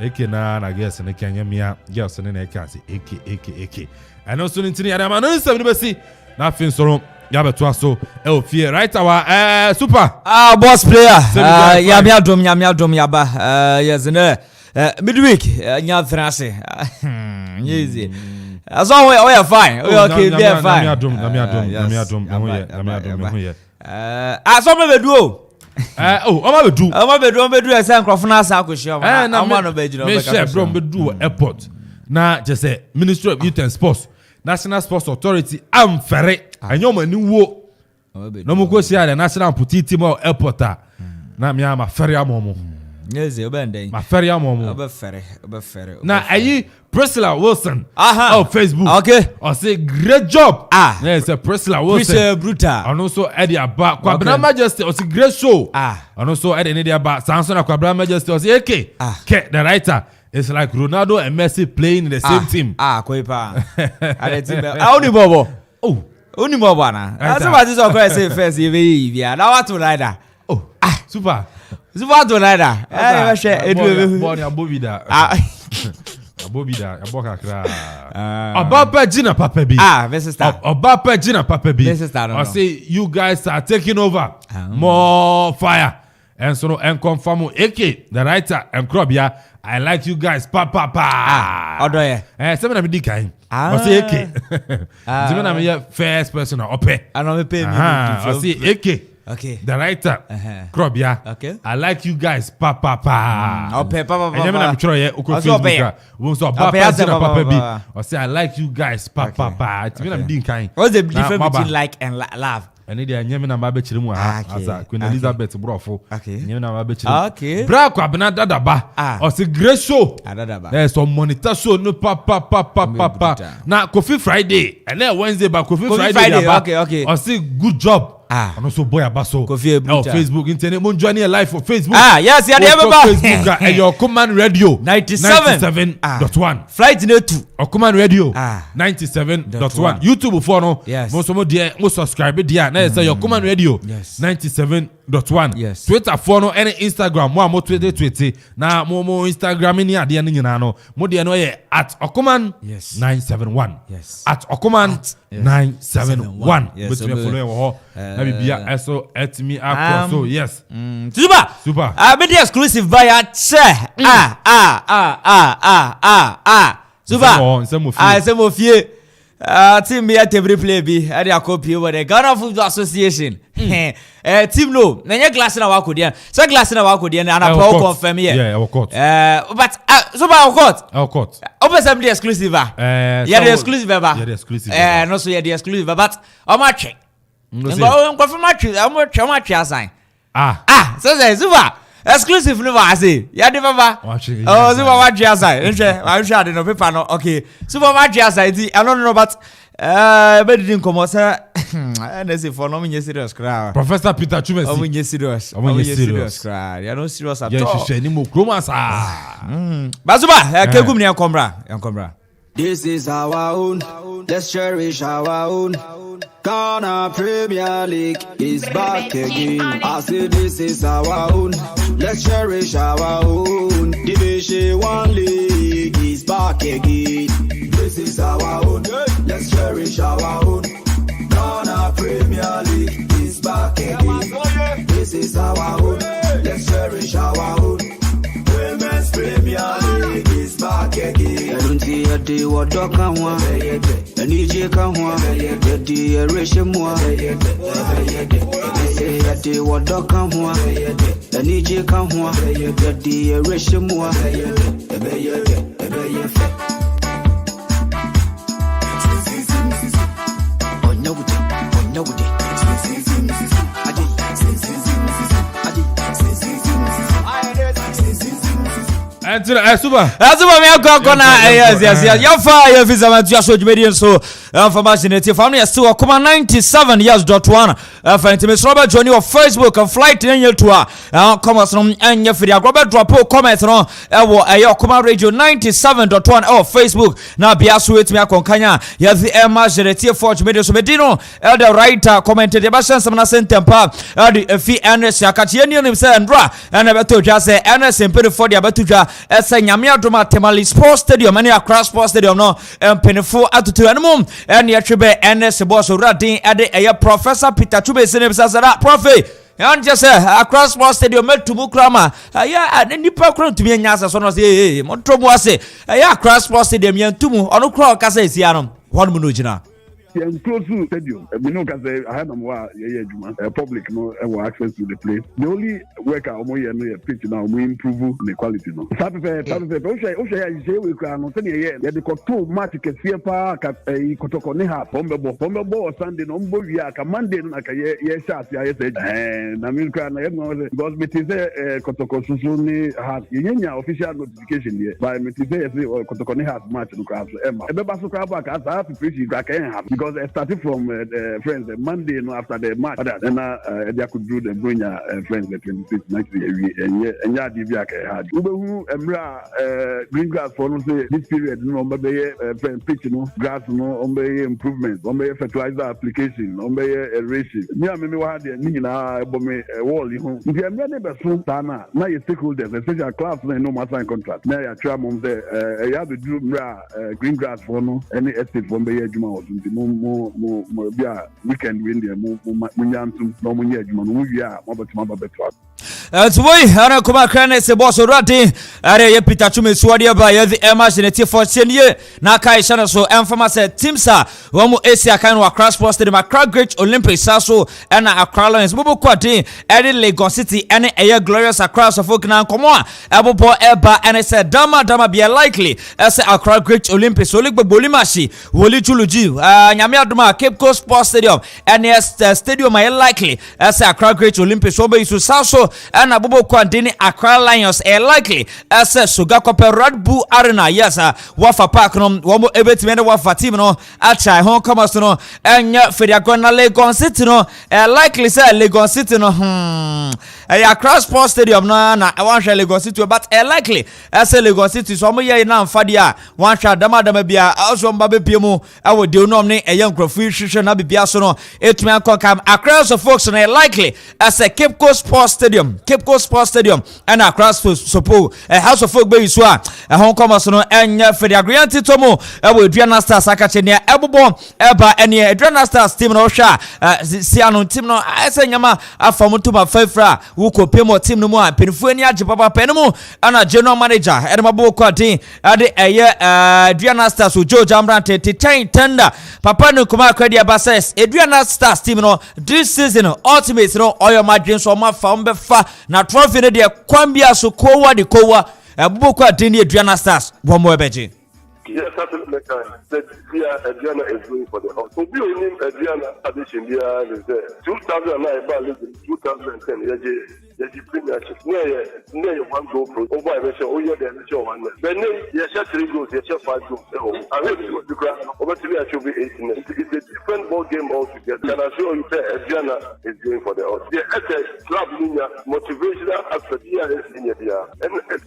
AK na guess na kanya mia girls na ka si AK and also ntini ya ma no nsem ni besi na fin soro ya beto aso ofie right our super boss player ya mi adom ya ba yes na midweek nya thrase easy as all we are fine we okay we are fine na mi adom so me bedu o ma bedu ese nkrofo na asa akohia o no be jiro me share bro bedu airport na je say Ministry of Youth and Sports National Sports Authority amfere anyo mani wo no mo ko sia the National Putiti Mo Airport na mi ama fere amomo yes you been dey ma fere amomo obefere na ayi Priscilla Wilson on Facebook okay I say great job yes Priscilla Wilson Priscilla brutal and also Eddie Abba Kwabena Majesty was a great show and also Eddie Abba Samson Kwabena Majesty was AK the writer. It's like Ronaldo and Messi playing in the same team. Kwepa. Only Bobo. Only Bobo na. That's what this okay say first if now what to like that. Super. Super to like that. Born ya Bobida. Abobida, Aboka Kra. Obapa Gina Papa B. Mr. Obapa Gina Papa B. I say you guys are taking over. More fire. And so and confirm AK, the writer and Krobia. I like you guys, papa. Odoye. Seven of the kind. I say AK. I'm your first person or pay. I know me pay me. I say AK. Okay. The writer, Krobia. Okay. I like you guys, papa. Okay, papa. And I'm sure you go Facebook. We saw papa B. I say I like you guys, papa. It's been I'm doing kind. What's the difference between like and love? And they are nyame na babe chirimu ha asa Queen Elizabeth brofo nyame na babe chirimu okay bra kwa bena dadaba o se great show dadaba so monitor show no papa na Kofi Friday and then Wednesday ba Kofi Friday okay o se good job and also boy abaso Facebook internet mo join here live for Facebook yes ya dey Facebook and your Okoman radio 97.1 flight no 2 Okoman radio 97.1 YouTube for no mo so mo there mo subscribe there na say your Okoman radio 97.1 Twitter for no and Instagram mo Twitter na mo Instagram ni ade no nyina no mo there no at Okoman 971 at Okoman 971 but me follow na bibia eso at me across so yes super media exclusive via che super some fie team me at every play be at a copy over the Ghana Football Association team no na glass na wako dia so glass na wako dia na pro confirm here our court but super our court open assembly exclusive yeah the exclusive no so yeah the exclusive but o ma check ngo confirm match assign so say super exclusive no va say ya de baba super match assign nche I share the no paper no okay super match assign di I don't know but be didn't come say and say for no me serious cry Professor Peter Chumesi o me serious cry you no serious at all yes she ni mo kroma sa but super kegum ni enkombra this is our own let's cherish our own Ghana Premier League is back again. I say this is our own. Let's cherish our own. Division 1 League is back again. This is our own. Let's cherish our own. Ghana Premier League is back again. This is our own. Let's cherish our own. Women's Premier League is back again. I don't see a day what dog can want. And EJ can want. The ratio more. I say a day what dog can want. And EJ can want. The ratio more. Super me go na yes you fire visa man to so jumedi so information it family is still Okoman 97 years.1 find me Robert Johnny of Facebook and flight in your tour comments from anya fidia Robert drop comment no Okoman radio 97.1 Facebook na bia so wait me akonkanya yes the Emma Generative for jumedi so medino elder writer commented the bashan some na sentempa the fi NS akachi eni nim say ndra na beto twa say NS empere for the abatutwa esa nyame adoma Temali Sports Stadium and Accra Sports Stadium no penefo atutu anum and yatwebe NS boss radin ade Professor Peter Chube senebisa sara prophet and just Accra Sports Stadium metumu krama nipa kro ntumi anyasa so no say montromo ase Accra Sports Stadium yantumu ono kro kasa esia no one mu no gina close to stadium. We know because I had public no access to the place. The only work I no pitch now we improve the quality no. Saturday we can no say yeah the control match ke see pa ka kotoko ne ha pombe Sunday no mbo wi aka Monday na ka ye shot ya say na me can no because me say kotoko susu ni ha yenya official notification here by me say kotoko ne ha match no ka so e ba so ka ba ka sa preach ka can have because I started from friends Monday after the match and they could do the Brunya friends the 26th next year and yeah DV had green grass for this period pitch grass improvement fertilizer application aeration me had the wall now you stakeholders especially class no matter contract now you try you have to do green grass for any estate from the Juma or something weekend win there It's way Hana Kuma Krane se boss already. Are Peter Chume Swadia by the Emas in a T for 10 year. Nakai Shana so Enfama said Timsa, Wamu Asia kind of cross posted my crowd great Olympic Sasso and Accra Lions Bubu Quati, Eddie Lagos City, and a glorious across of Okana Komoa, Abupo Eba, and I said Dama be likely as a crowd great Olympics, Olik Bolimashi, Woli Chuluji, Nyamiaduma, Cape Coast Sports Stadium, and yes, the stadium I likely as a crowd great Olympics, Obe to Sasso. And Abubo Kwandini Accra Lions likely as a Sugakope Red Bull Arena. Yes, Wafa Park no Womo Ebetimene Wafa team no Achai Hong Kong no and Fediagona Lagos City no likely say Lagos City no Accra Sports Stadium no na one share Lagos City but likely as a Lagos City so mo ye na Fadia one share dama bia also mbabe piemu awo de no ne young crofie hwehwe na bibia so no etumi akokam Accra so folks no likely as a Cape Coast Sports Stadium Cape Coast Sports Stadium and across Sopo a House of Folk Bay Swa a Hong Kong no enya Fediagrian Titomo we Adriana Stars akachenia Ebobo eba eni Adriana Stars team no sha Siano team no ese nyama afamutu ma fefra wuko pemo team no mu a penfu ani age papa penmu ana general manager edmabo kwati ade eye Adriana Stars Joe Jambrante tender papa no kuma kwadi abasses Adriana Stars team no this season ultimate no oyo madrin so ma fa fa na trophy ne de kwambia so kowa de kowa Abubuko Adini Adriana Stars womo ebeji. Yes, absolutely. Adriana is going for the house. So we only Adriana addition there is there. 2009 by 2010 Yaji Premiership. Near one goal pro. Over I mentioned oh yeah the one. Then you shot 3 goals, you shot 5 goals. I really go to grab over to me I should be 18. It's a different ball game altogether. Can I show you that Adriana is going for the house? The club motivational aspect here is in here.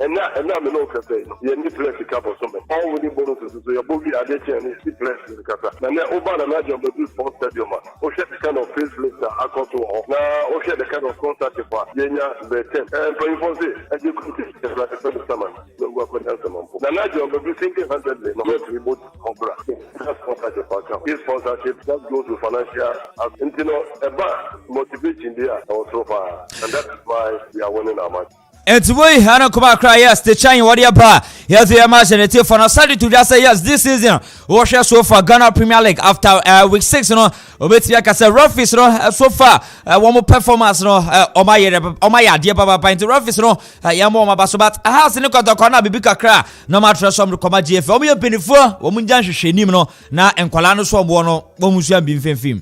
And now I know cafe. You need to let the couple something. All we need bonuses so your boogie are there and it's place in the kata. Now over the major of the sports stadium. Oh share the kind of facelift I got to now oh share the kind of concert for better. And for you and you could take like a summer. Don't work with someone. Now Nigel will be thinking 100 no to remote Cobra. That's sponsorship account. This sponsorship that goes with financial and about motivation there so far. And that's why we are winning our match. It's way Hana Kuma cry yes the chain what ya ba yes the match and for now started to just say yes this season watch so far Ghana Premier League after week 6 no obetia ka say Ruffies no so far one more performance no omaya de baba pint Ruffies no ya mo ma baso but house ni kotoko na bibi kakra no matter some koma GF omo ye penifo omo njan hwehwe nim no na enkwala no so obo no omo sua bi mfemfim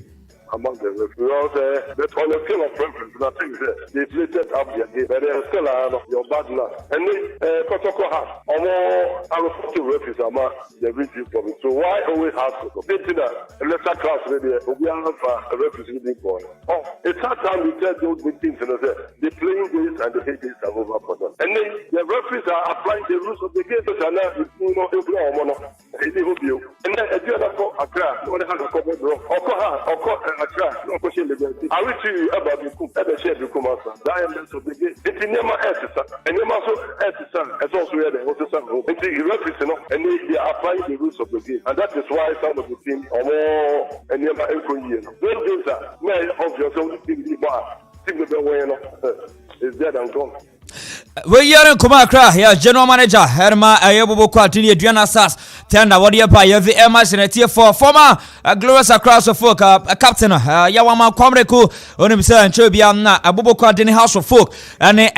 among the referees, but on the scale of preference, I think they plated up their game, but they're still your bad luck. And then, Kotoko has almost our 40 referees are the review for me. So why always have to go? A lesser class, we have a referee boy. Oh, it's hard time we tell those big things, the playing days and the hate days are over for them. And then the referees are applying the rules of the game, so now it's and then a deal of Accra, no one has a couple of I will tell you about the coup, ever share the commander. Diamonds of the game. It's in Yama Edison, and Yama Edison, as also here, the Hotel and the representative, and they are applying the rules of the game. And that is why some of the team are more and Yama Economian. Those days are many of your own things, the way is dead and gone. We are in Kumakra here, General Manager Herma Ayobo Kwatini Adriana Stars. Tenda what you buy the Emas in a tier 4 former glorious across of folk captain Yawama Komreku Onimsa and Chobiana Abubo Kwatini House of Folk and a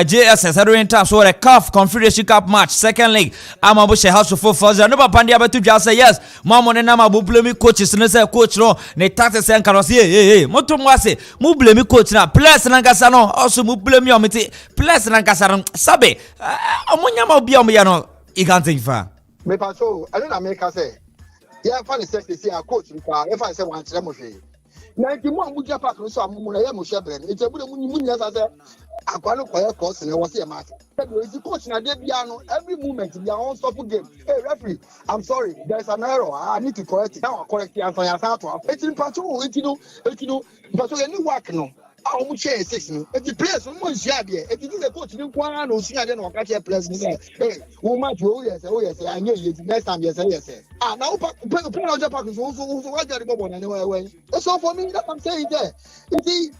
JSS Adrian Taps or a CAF Confederation Cup match second leg Amabusha House of Folk for the Nova Pandia to just say yes Mamon and Nama Bublemi coaches and say coach no ne taxes and Karosi Motumwase Mublemi coach na plus Nankasano also Mublemi omiti plus Nankasaram Sabe Omunyama Biomyano Iganting fa. Me patrol, I don't America say. Yeah, funny says they say a coach in car. If I say one Tremoshi. 91 Muja Park, so I'm Mushabren. It's a good moon as I said. I got a quiet course and I was a matter. The coach na Debiano every moment in their own stop game. Hey, referee, I'm sorry, there's an error. I need to correct it. Now I correct it and I start to. It's in patrol, patrol, any work no. I will share 6 minutes. If the players someone share there, if you do the coach, you can't no see then or catch a players. Hey, woman, oh yes, I know you next time, yes. Ah, now play on Japan is also what they're going anyway. So for me, that I'm saying there. You see,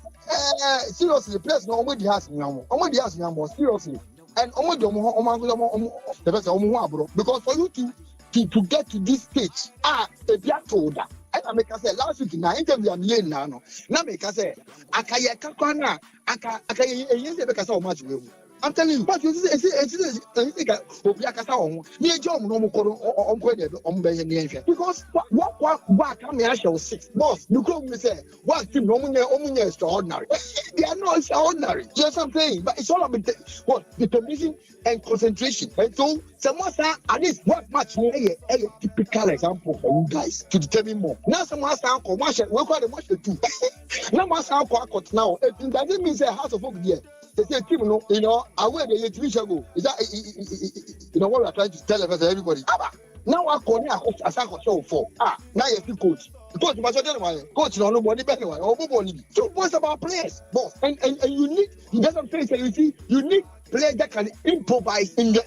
seriously, the players no only has me, seriously. And because for you to get to this stage, if you are told that. I make us say last week na interview am yen na no. Na make us say akaya kakwa na aka yen say make us how much we. I'm telling you, but you say obi akasa on. Me ejo no mo koro on ko dey on be yen yen. Because what come here show 6 boss. You come me say what team no mo extraordinary. They are not extraordinary. You know what I'm saying? But it's all about determination and concentration. And so Samosa at least what match a typical example for you guys to determine more. Now someone sound commercial, we call the match the two. Now my sound cut now. It doesn't mean say House of Folk here. They say team aware the 3 go. Is that what we are trying to tell everybody? Now I call a show 4. Now you coach. Coach must tell me coach no nobody better one. So what's about players, boss? And you need that's what I'm saying. You see, you need players that can improvise in the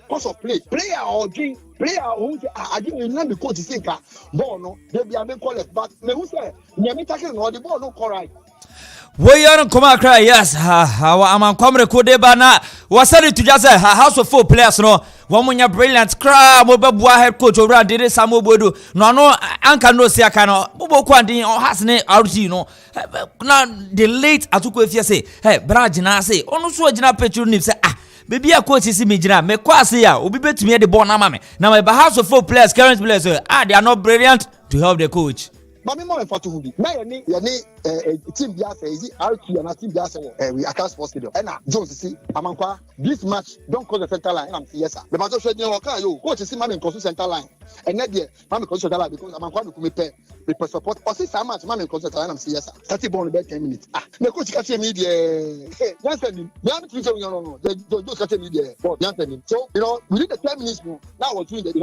course of play. Player or dream. Player who I didn't know the coach is saying ball no, they be a big call it, but me who say me tackling or the ball no correct. We are come out cry, yes. I'm on Kwame Amponsah was ready to just a house of 4 players. No, one when you're brilliant, crab, Bobo head coach or did it some bodo. No, Anka no Siakano, Bobo Quanti or Hasne Argino. Now the late Atuko if you say, hey, Brajina say, on so Jina Petru say, baby, a coach is imagine, make quasia, will be better to me at the Bonamame. Now, my house of 4 players, current players, they are not brilliant to help the coach. But me more important to be. Now team biasa is RQ and a team biasa we Accra Sports Stadium. And Jones see Amankwa this match don't cross the center line. I'm yes sir. The match should be okay. Yo coach see man cross center line. And that there man cross center line because Amankwa do come pay support. Or see some match man cross center line. I'm yes sir. 30 ball in 10 minutes. The coach catch me there. Jansen him. Me am thinking no. Those catch me there. But Jansen him. So within the 10 minutes now I was doing that.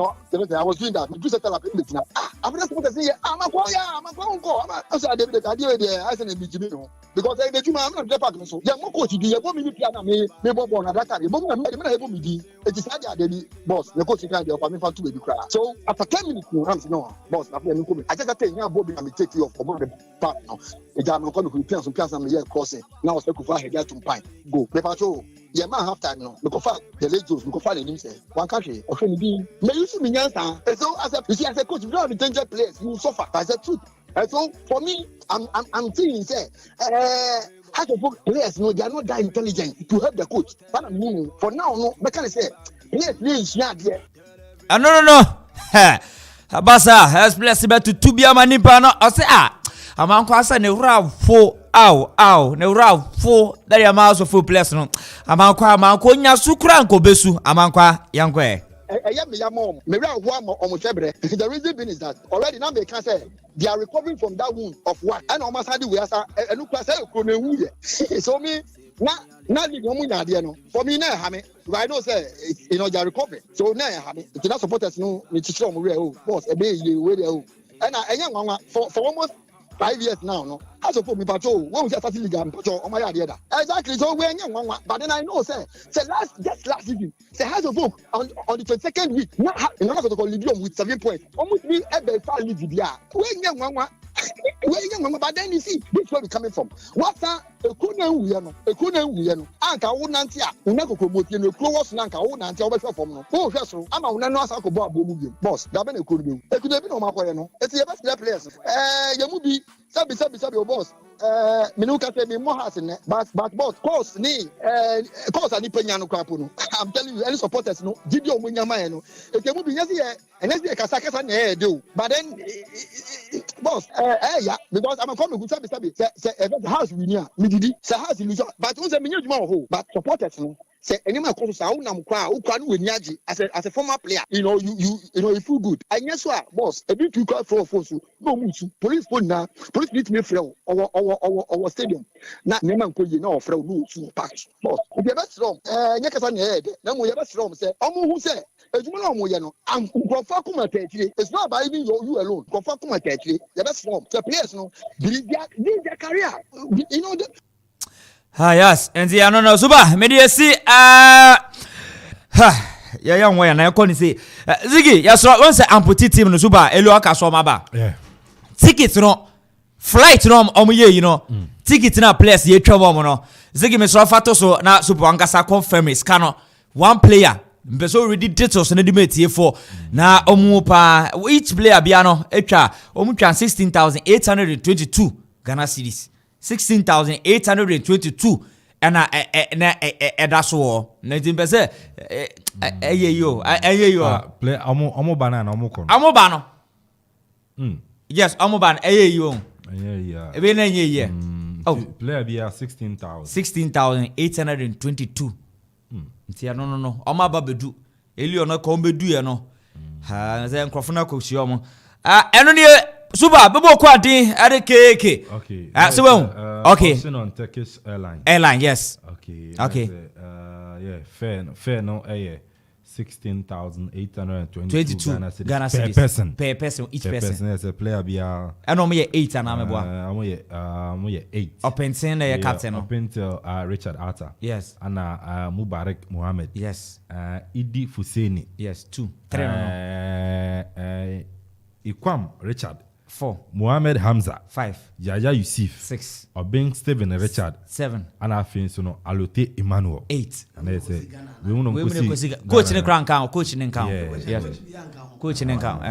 I was doing that. We do center line now. After that support say Amankwa I said I said because I do my department. So, yeah, more coach, you go me piano, me bobon, that time. It is Sadia, boss, the coach can do for me for 2 baby cry. So, after 10 minutes, no, boss, I just tell you, Bobby, I'm take you off for the part now. The guy, I'm going to pay some piano and here crossing. Now, I was looking for a to pine. Go, paper show. Yeah, man, half time now. Because the late Jones, because find him say, one country, or may you see me answer. And so, as a coach, you don't have a danger players, you suffer. I said, truth. And so for me, I'm thinking say, how to put players they are not that intelligent to help the coach. But I mean, for now, no, but can I say players here. No. Abasa has blessed better to be a manipano. I say I'm unquasa ne raw 4 ne raw 4 that your mouse of 4 players no. I'm unqua nya sukranko besu amankwa yankwe. The reason being is that already now they can say they are recovering from that wound of what and almost had we are and look so me now the for me now I know say they are recovering so now it's not supporters no boss and for almost 5 years now, no. As for me, patrol, when we started league, patrol, on my idea. Exactly. So we're young, but then I know, say last season, say has a book on the 22nd week. Not going to call Libyan with 7 points. Almost me ever far league there. We're young, but then you see, this is where we're coming from. What's that? A couldn't Anka Unantia, Unako Kobuti, no close Nanka, Unantia, over from no. Oh, yes, I'm a Unanasa boss, Dabene could be. It could have been on my point. It's the best players. Yamubi, Sabi, boss. Minuka say me more has in it, but course any penyano crapuno. I'm telling you, any supporters no, Gideon Munyama, it can be yes, and let's be a Kasaka do. But then, boss, yeah, because I'm a comic with Sabi, the house we near, Mididi, the house illusion, but who's a minute more, but supporters no. say any man comes out na mkwa ukwa no wenyaji as a former player you feel good and yes boss a bit you call for so no musu police need me frɛ our stadium na ne man ko yi na ofrɛ no to pack boss obi best rom nya kasa ne head na mo ye best rom say omo hu say ejuma na omo ye no am nkrofo kuma tatire it's not about even you alone nkrofo kuma tatire ye best rom the players no their career yes and the no super media see ya young way na call say Ziggy ya so once amputee team no super elo aka so maba ticket no flight no omo ticket na players ye twabo mo no Ziggy me so fato so na super angasa confirm is cano one player mbeso already details na dimate for na omo pa each player bia no etwa omo twa 16,822 Ghana cedis 16,822 and that's all. Nothing but say, play Amo banana, Amo bano. Yes, Amo ban, yeah. Oh, player be 16,000. 16,822. No. Oma babedu. Elio no kombedu ya no. Ha, say nkrofona koshiomo. Super, Bobo Quadi at the KK. Okay. So okay. On Turkish Airline. Airline, yes. Okay. Yeah, fair no 16,822 Ghana cedis per person each person. As a player be and I'm 8 and I'm I'm 8. Up until the captain. Up until Richard Atta. Yes. And Mubarak Mohammed. Yes. Idi Fuseni. Yes. 2. 3. Ikwam Richard. 4. Mohammed Hamza. 5. Yaya Yusuf. 6. Obeng Stephen Richard. 7. And I think so Alote Emmanuel. 8. And they say we want to coach in the crown count. Coach in the count. Yes. Coach in the count.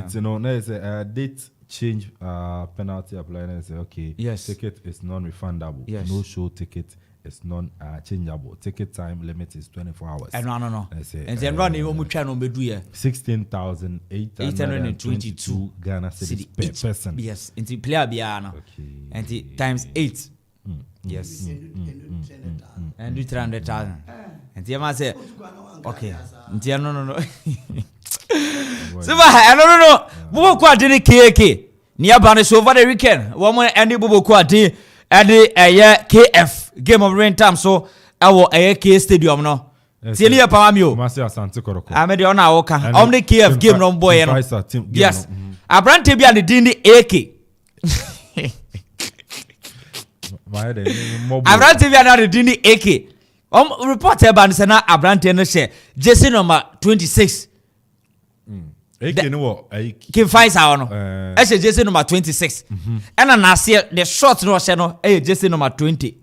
It's there's a date change penalty applied and say okay. Yes. Ticket is non-refundable. Yes. No show ticket is non-changeable. Ticket time limit is 24 hours. No. And then running on channel be do 16,822 Ghana cedis per person. Yes. And the player biano. Okay. And the times 8. Yes. And do 300,000. And the man say, okay. No. So no. Bobo Quadi ni KK. Nearby so over the weekend. Woman and Bobo Quadi at the KF game of rain time so our K stadium no. Tieni pa mami o. Masi Asante Koroko. Amede ona awoka. Om the KF game no boy no. Yes. Abrante bia ne din di AK. Abrante bia na din di AK. Report e ban say na Abrante no share jersey number 26. AK no Kim Faisal no. E share jersey number 26. And na see the short no share no jersey number 20.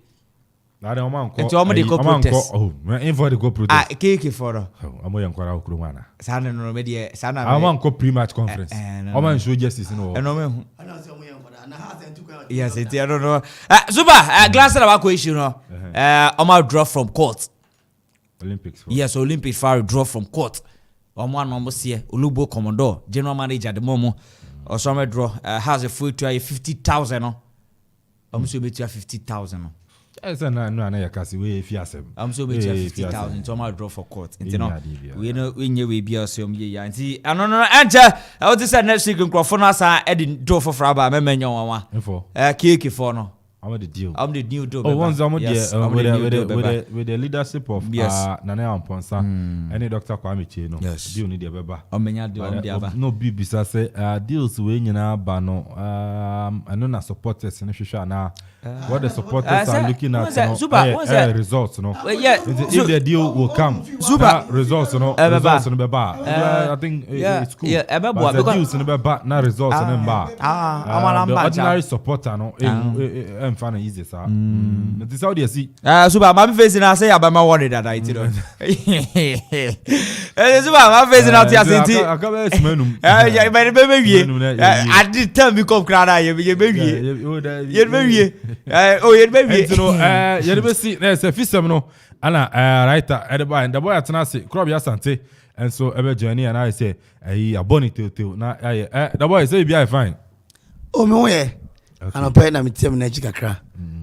Na de oman ko. Enti omo de go protest. Oh, invite go protest. KK for no. Omo yan kwara okuru mana. Sana no me de sana. Oman ko pre-match conference. Oman show jerseys no. No me hu. Yes, I don't know. Super, glass that about issue no. Omo draw from court. Olympics. Yes, Olympics far draw from court. Omo almost here. Olubo Commodore, general manager the momo. Or some draw has a full to 50,000 no. Omo be to 50,000 no. No, yakasi we fiasem. I'm so bet 50,000 to my draw for court. You know, we knew we be assume ye. And see, I don't know. Enter. I would say next week in Crawford, I didn't draw for Fraba. I mean, Kiki for no. I'm the deal. I'm the new deal. Oh, once I'm with the leadership of Kwame Amponsah any Dr. Kwame Chino. Yes. Deal need the beba. No BBC say deals we nyina ba no. I know na supporters in Shisha na. What the supporters are looking at results no. If the deal will come. Super results no. Results no beba. I think it's cool. But the deals no beba na results no ba. The ordinary supporter no. Fun easy sir. This is how they see. Super my face na say abama worried that I know. Super my face na tia senti. Akabe smenum. Yeah, but baby. At the time we come crowd you baby. You baby. Oh, you baby. You know, you be see there's a fisem no. Ana writer at the bar and the boy atena say crop ya sante and so ebe journey and I say a bonny till na the boy say be fine. Oh me we. And I pay na mitem na chikakra.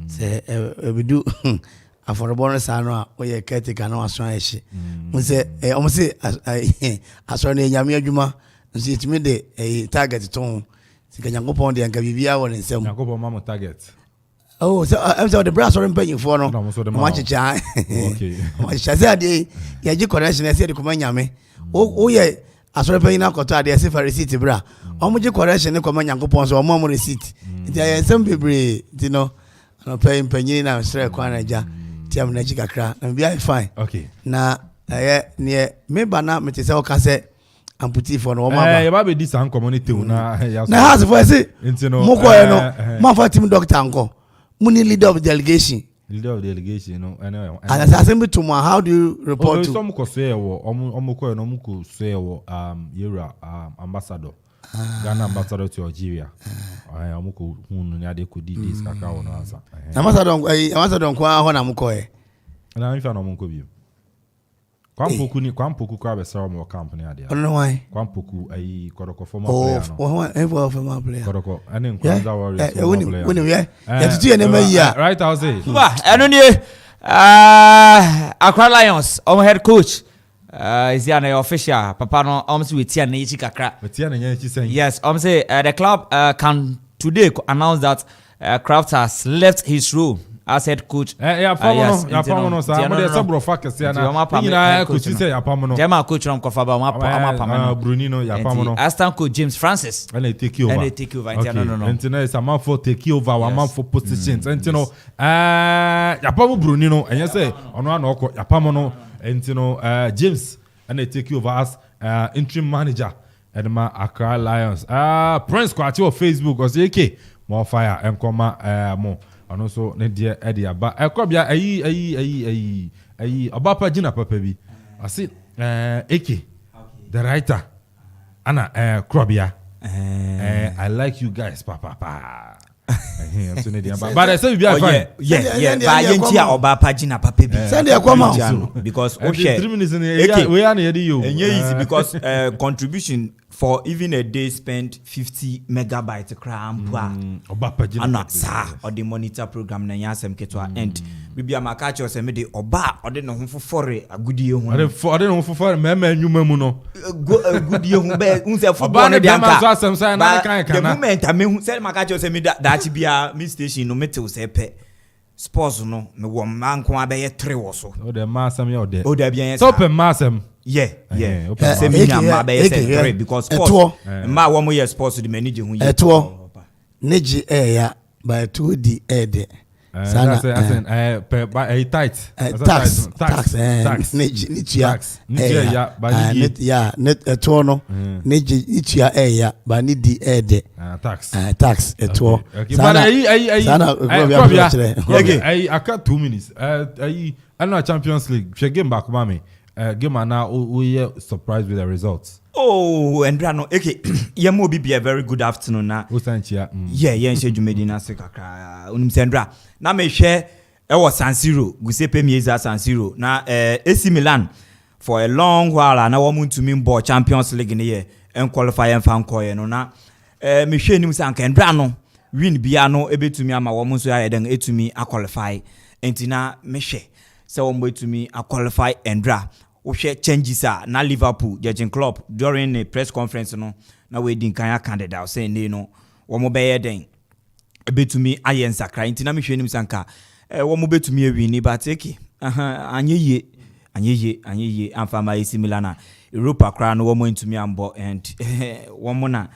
Say we do affordable no sa no a we caretaker no aso ahye mo se o se aso na nyame adwuma nso yetimi de target to sika Nyankopon de anka bibia wo ne nsem Nyankopon ma mo target. Oh, so I'm so the brass or paying for no much cha okay much say dey ya ji correction say dey kuma nyame o ye asore paying na koto ade say for receipt bra o mo ji correction ne kuma Nyankopon so o mo receipt ti ya nsem bebre ti no no paying panyin na sre kwa na ja ti am na ji kakra na bia fine okay na ne me ba na me te say o ka say amputi for no ma ba ya ba be di san community na ya na has for say mo ko e no ma fa team doctor anko Muni leader of delegation. Leader of delegation, no. Anyway. And as assembly tomorrow, how do you report to? Some ko say wo, omuko no muko say wo Yera ambassador. Ghana ambassador to Algeria. Omuko hunu ni ade ko di this kaka wo no answer. Ambassador ko ho na muko e. Na nfa no muko bi. Kwampoku kwa be saw mo company ade. I don't know why. Kwampoku ayi Koroko former player no. Oh, former player. Koroko ane Nkwanza Warriors. When ya tutu ye na ya. Right I'll say. Ba eno ni Accra Lions head coach is the official papa no almost with tia na yichi kakra. With tia na yichi sen. Yes, say the club can today announce that Kraft has left his role as head coach. Ya pamono sa mo de sabro fa kese na. Ina coach say ya pamono. Jama coach ram kofa ba ma Brunino ya pamono. Assistant coach James Francis. And they take you over. No. And now it's a man for take you over, a man for positions. And ya pamono Brunino and you say ono na oko ya pamono and James and they take you over as interim manager at the Accra Lions. Prince Kwati on Facebook or say okay, more fire and come more. And also ne dear Eddie aba ekobia ayi obapa jina papa bi I see AK the writer ana krobia I like you guys papa so ne dear but I say we are fine yeah ba yentia obapa jina papa bi send dey come because okay 3 minutes we are near you easy because contribution for even a day spent 50 megabytes cram obapa jina ana sa or the monitor program na yasem ketwa and bibia makacho se me de oba ode no ho fofore agudie hu ode no ho fofore mema anwuma mu no agudie hu be unse football no de anka so asem sai na kan the moment me hu se makacho se me da chi bia mi station no metew se pe sports no me wo manko abeye 3 wo so o de masam ya o de bia so pe masam yeah se me nya ma abeye 3 because sports ma wo mo ye sports de manage hu ye eto neji ya by 2D ede sana tax nitia ya ba ni ya net eto no neji nitia ya ba ni di ede tax eto sana ai aka 2 minutes ai ana Champions League she game back mama game na we surprised with the results. Oh, and Rano, okay. Yemo be a very good afternoon na. Yeah, she jumedi na se kakra. Sandra. Na me share was San Siro. We say Pemieza San Siro. Na AC Milan for a long while na woman to mean ball Champions League in the year and qualify and fan koye no na. Me share nim san kan Rano win bia no ebe to me ama woman so ya den to me a qualify. Entina me share. So one way to me a qualify and dra. Ohwe changes na Liverpool judging club during the press conference no na we din kan candidate say ne no wo mo be den betumi ayen sakra ntina me hwe nim sanka wo mo betumi awini but okay anyeye amfama AC Milan Europa kra no wo mo ntumi ambo and wo mo na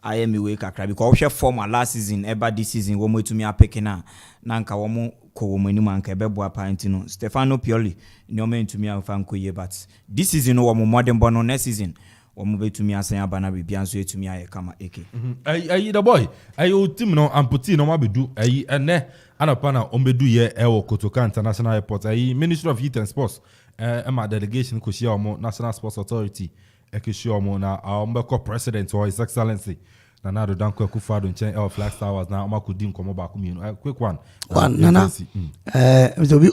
I me we kakra because we form last season ever this season wo mo etumi apeke na nka wo mo ko wo mo ni manka ebebo appoint no Stefano Pioli ni o me ntumi amfa nkoye but this season wo mo modern bono next season wo mo betumi asan abana bibia nso etumi aye kama eke ayi the boy ayi o team no amputi no mabedu ayi ene anapa na ombedu ye ewo Kotoka International Airport ayi Ministry of Youth and Sports ema delegation ko shia omo National Sports Authority ekishia omo na ombeko president or his excellency na do danko Akufo-Addo nchen Flag Towers na omakudi nkomo ba ku mienu quick one nana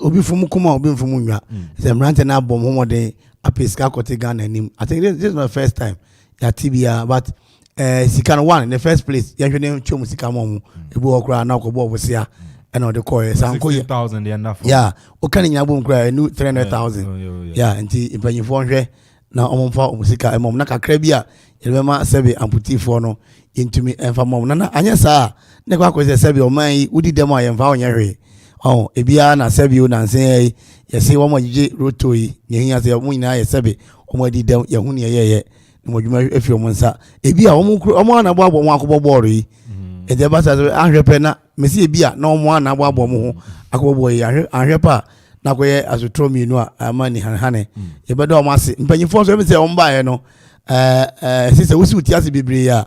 obi fumu kuma obi fumu nwa se mrante na bom homode apeska kote Ghana nim I think this is not the first time ya tibia but Sikan one in the first place ya hwene chom sika momu ebu okra na okobo obosia ɛna ɔde kɔɛ sanko yɛ 60,000 yɛ enough. Yeah, ɔka ne nyina bom kora ɛnu 300,000. Yeah, nti mpanyinfoɔ nhwɛ na ɔmomfa ɔmo sika ɛmɔm na kakra bi a yɛde bɛma sɛbe amputifoɔ no yɛntumi ɛmfa mɔm na anyɛ saa ne kɔ akɔ sɛ sɛbe ɔman yi wodi dɛm a yɛmfa ɔnyɛ hwee ebiara na sɛbe o nanse yi yɛse wɔn agyegye roto yi ne ehia sɛ ɔmo nyinaa yɛ sɛbe ɔmo adi dɛm yɛho ne yɛyɛ na mo adwuma efi ɔmo nsa ebi a ɔmo anabɔ abɔ ɔmo akɔbɔ bɔɔlo yi ɛdɛ ba sɛ ahwɛ pɛ na mesi ebi a na ɔmo anabɔ abɔ ɔmo ho akɔbɔ bɔɔlo yi ahwɛ pa na kɔyɛ asotro mienu a ama ni hanhane yɛbɛda ɔmo ase mpanyinfoɔ nso ɛmi sɛ ɔmo baayɛ no sisɛ wosi wuti ase bebree a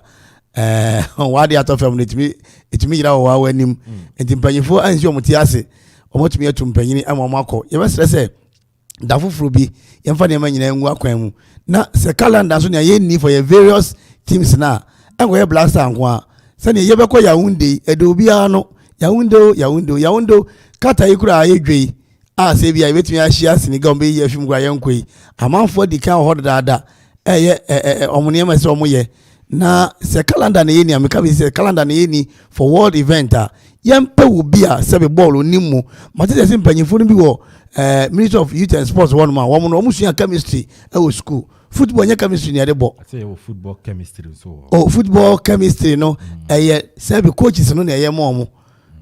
wade atɔ fam no etumi yira wɔ wɔn anim nti mpanyinfoɔ ansi ɔmo ti ase ɔmo tumi atu mpanyini ama ɔmo akɔ yɛbɛsrɛ sɛ da foforɔ bi yɛmfa nneɛma nyinaa ngu akwan mu na sɛ calendar so nea yɛnni for yɛ various teams na ɛnkɔyɛ blaster nko a sɛnea yɛbɛkɔ Yaounde ɛde obiara no Yaounde kata yi kura ayɛ dwe yi a sɛ bi a yɛbɛtumi ahyia Senegal mbɛyi afim kura yɛnkɔ yi amanfoɔ di kan wɔ hɔ dadaada ɛyɛ ɔmo nneɛma sɛ ɔmo yɛ na sɛ calendar na yɛni ameka bi sɛ calendar na yɛni for world event a yɛmpɛ wo bi a sɛbe bɔɔlo ni mu mate sɛ sɛ mpanyinfoɔ no bi wɔ Ministry of Youth and Sports wɔn mu a wɔn sua chemistry ɛwɔ school football nyɛ chemistry na yɛde bɔ. I say football chemistry so. Football chemistry no ɛyɛ sɛbe coaches no na ɛyɛ mɔ ɔmo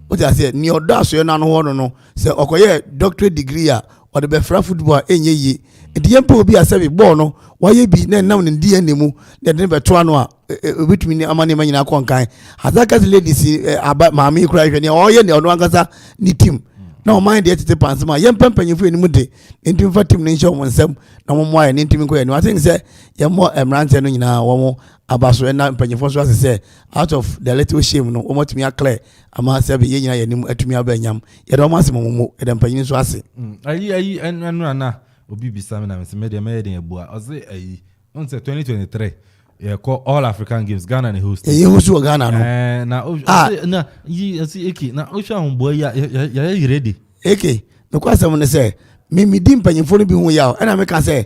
o ti a sɛ ni ɔdɔ asoɛ n'ano hɔ no sɛ ɔkɔyɛ doctorate degree a ɔde bɛfra football a ɛnyɛ yie nti yɛmpɛ obi a sɛbe bɔɔl no wɔyɛ bi na ɛnam ne DNA mu na ɛde ne bɛtoa no a obitumi ne ama nneɛma nyinaa kɔ nkan Hazakas ladies aba maame yi kura hwɛ nea ɔyɛ nea ɔno ankasa ne team na ɔman deɛ tete pansem a yɛmpɛ mpanyinfoɔ anim de nti mfa team no nhyɛ wɔn nsam na wɔn ayɛ ne ntumi nkɔ yɛ no I think sɛ yɛmmɔ mmeranteɛ no nyinaa wɔn aba so ɛna mpanyinfoɔ so ase sɛ out of the little shame no wɔn atumi aclear ama sɛ yɛn nyinaa yɛ anim atumi aba nyam yɛde wɔn ase mɔmɔmɔ yɛde mpanyin so ase. ayi ɛnu ana obi bisa mi na mi sɛ mɛ deɛ mɛ yɛ den ebua ɔsɛ ayi ɔn sɛ 2023 yɛ kɔ all African games Ghana ne host. Ɛyɛ host wɔ Ghana no. na yi ɛsi eki na ɔhwɛ ahomboa yi yɛ yɛ ready. Eke mekɔ asɛm ne sɛ mi di mpanyinfoɔ no bi ho yɛ ɛna meka sɛ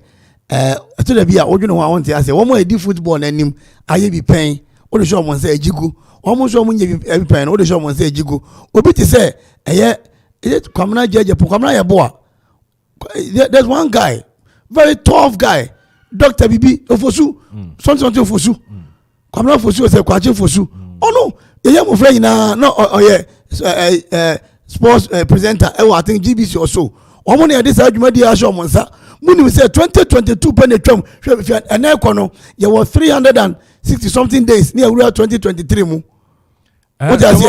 ɛto da bi a ɔdwene ho a wɔnte ase wɔn a yɛdi football n'anim ayɛ bi pɛn wɔde hyɛ wɔn nsa agyigu wɔn nso wɔn nyɛ bi pɛn no wɔde hyɛ wɔn nsa agyigu obi te sɛ ɛyɛ Kwamena gyegyepo Kwamena yɛ boa there's one guy very tough guy Dr. Bibi Ofosu something Ofosu Kwamena Ofosu sɛ Kwakye Ofosu ɔno yɛyɛ mo fɛ nyinaa na ɔyɛ sports presenter I think GBC or so wɔn na yɛde saa adwumadi ahyɛ wɔn nsa munim sɛ 2022 pɛ na twam hwɛ ɛnɛ kɔ no yɛwɔ 360 something days ne yɛwura 2023 mu what does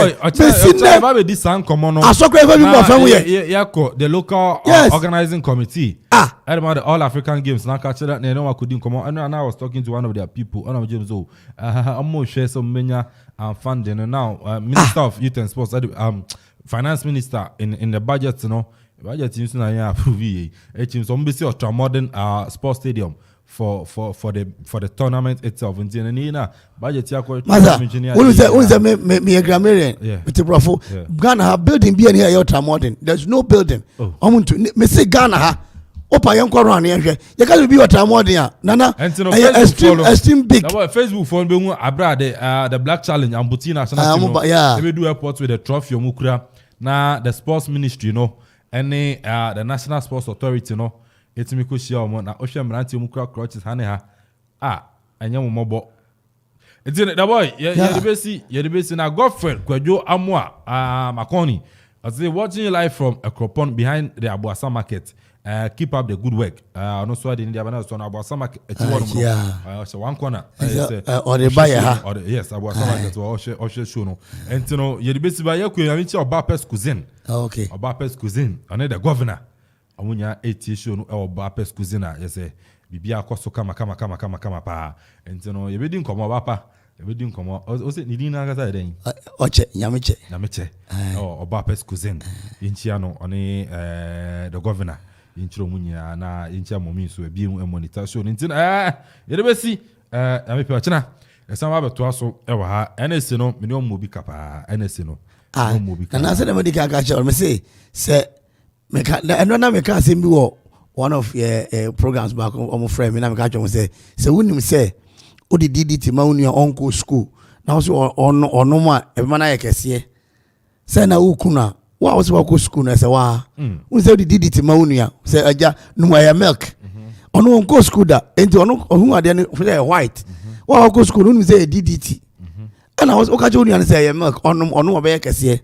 it mean ba be di san komo no asokra fa bi mo fa mu ye yakɔ the local organizing committee about the all African games na ka kira na no akodi komo and I was talking to one of their people one of James o amo share some menya and funding now Minister of Youth and Sports finance minister in the budget you know budget teams na ya approve e teams some be say ultramodern sports stadium for the tournament itself in Ghana budget ya ko engineer unse me grammarian with brofo Ghana have building be here ultramodern there's no building omuntu me say Ghana ha opa yenko ro anu yehwe ye ka be ultramodern nana extreme big Facebook phone be hu abra the black challenge ambuti national team they do airport with the trophy omukura na the sports ministry no any the national sports authority no etimi ko shia omo na ohwe mranti omukura crutches hane ha anya mo mobo enti the boy ye de besi na Godfred Kwadwo Amoa Makoni as they watching you live from Okoman behind the Abuasa market. Keep up the good work. No so the India banana so Abuasa market so one corner or the buyer yes Abuasa market or show no and you know ye de besi ba ye ko yami oba pes cuisine okay oba pes cuisine and the governor amunya show no oba pes cuisine ye say bibia akoso kama pa and you know ye be din komo papa ebedi nkomo o se nidi na agasa den oche nyameche oba pes cuisine inchia no oni the governor inchiro munya na inchia momi so ebi monitor so ntin yedebesi amepe ochina esa ma beto aso ewa ha NS no me no mobi kapa NS no mobi kapa na se na medi ka cha me se me ka na me ka se bi wo one of programs back on friend me na me ka cha me se wunim se odi DDT ma unua onko school na so ono ma e ma na ye kese se na ukuna wa was walk school na say wa who say the DDT ma unia say aja no ya milk ono go school da enti ono hu ade no white wa walk school no say DDT and I was okaje unia say ya milk ono obe kese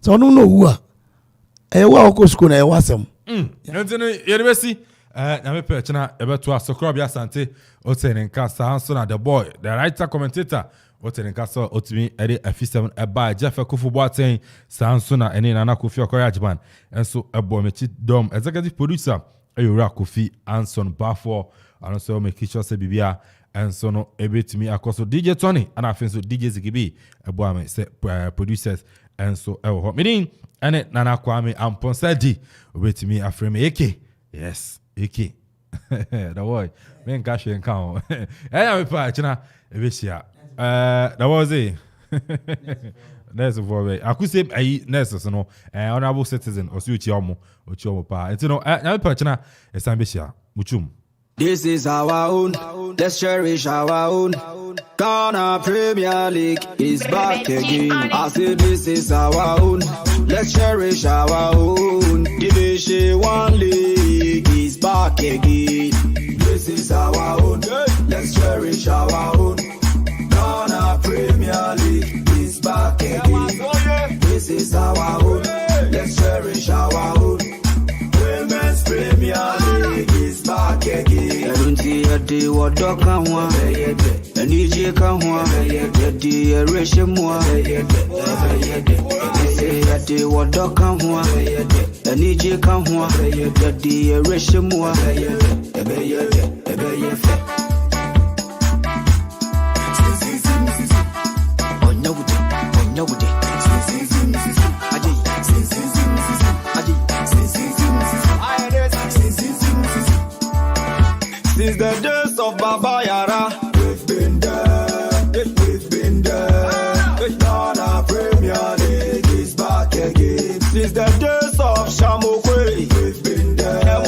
so ono no wu a wa walk school na ya wasem enti no yerebesi na me pe chena ebeto asokro bia sante otenenka sanso na the boy the writer commentator otenenka so otimi ede afisem eba Jeff Kufu Boateng sanso na ene na Kofi Okoya Jiban enso ebo mechi dom executive producer Ayura Kofi Anson Bafo anso make sure say bibia enso no ebetimi akoso DJ Tony and afenso DJ Zigibi ebo am say producers enso ewo meaning ene nana Kwame Amponsah Addi obetimi afreme eke yes eke the boy men cash and count I pa china ebeshia that was it nurse for me I could say I nurses no honorable citizen or suchi omo pa you know I pa china esambeshia muchum. This is our own, let's cherish our own. Ghana Premier League is back again. I say this is our own, let's cherish our own. Division 1 League is back again. This is our own, let's cherish our own. Ghana Premier League is back again. This is our own, let's cherish our own. Women's Premier League is back again. I don't see a day what dog can want. And EJ can want. Yeti a ration more. Say a day what dog can want. And EJ can want. Yeti a ration more. Since the days of Baba Yara, we've been there, we've been there. Ghana Premier League is back again. Since the days of Shamokwe, we've been there,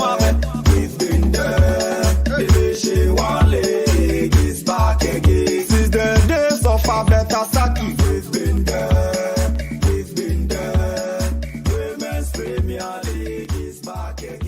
we've been there. Division 1 League is back again. Since the days of Abeta Saki, we've been there, we've been there. Women's Premier League is back again.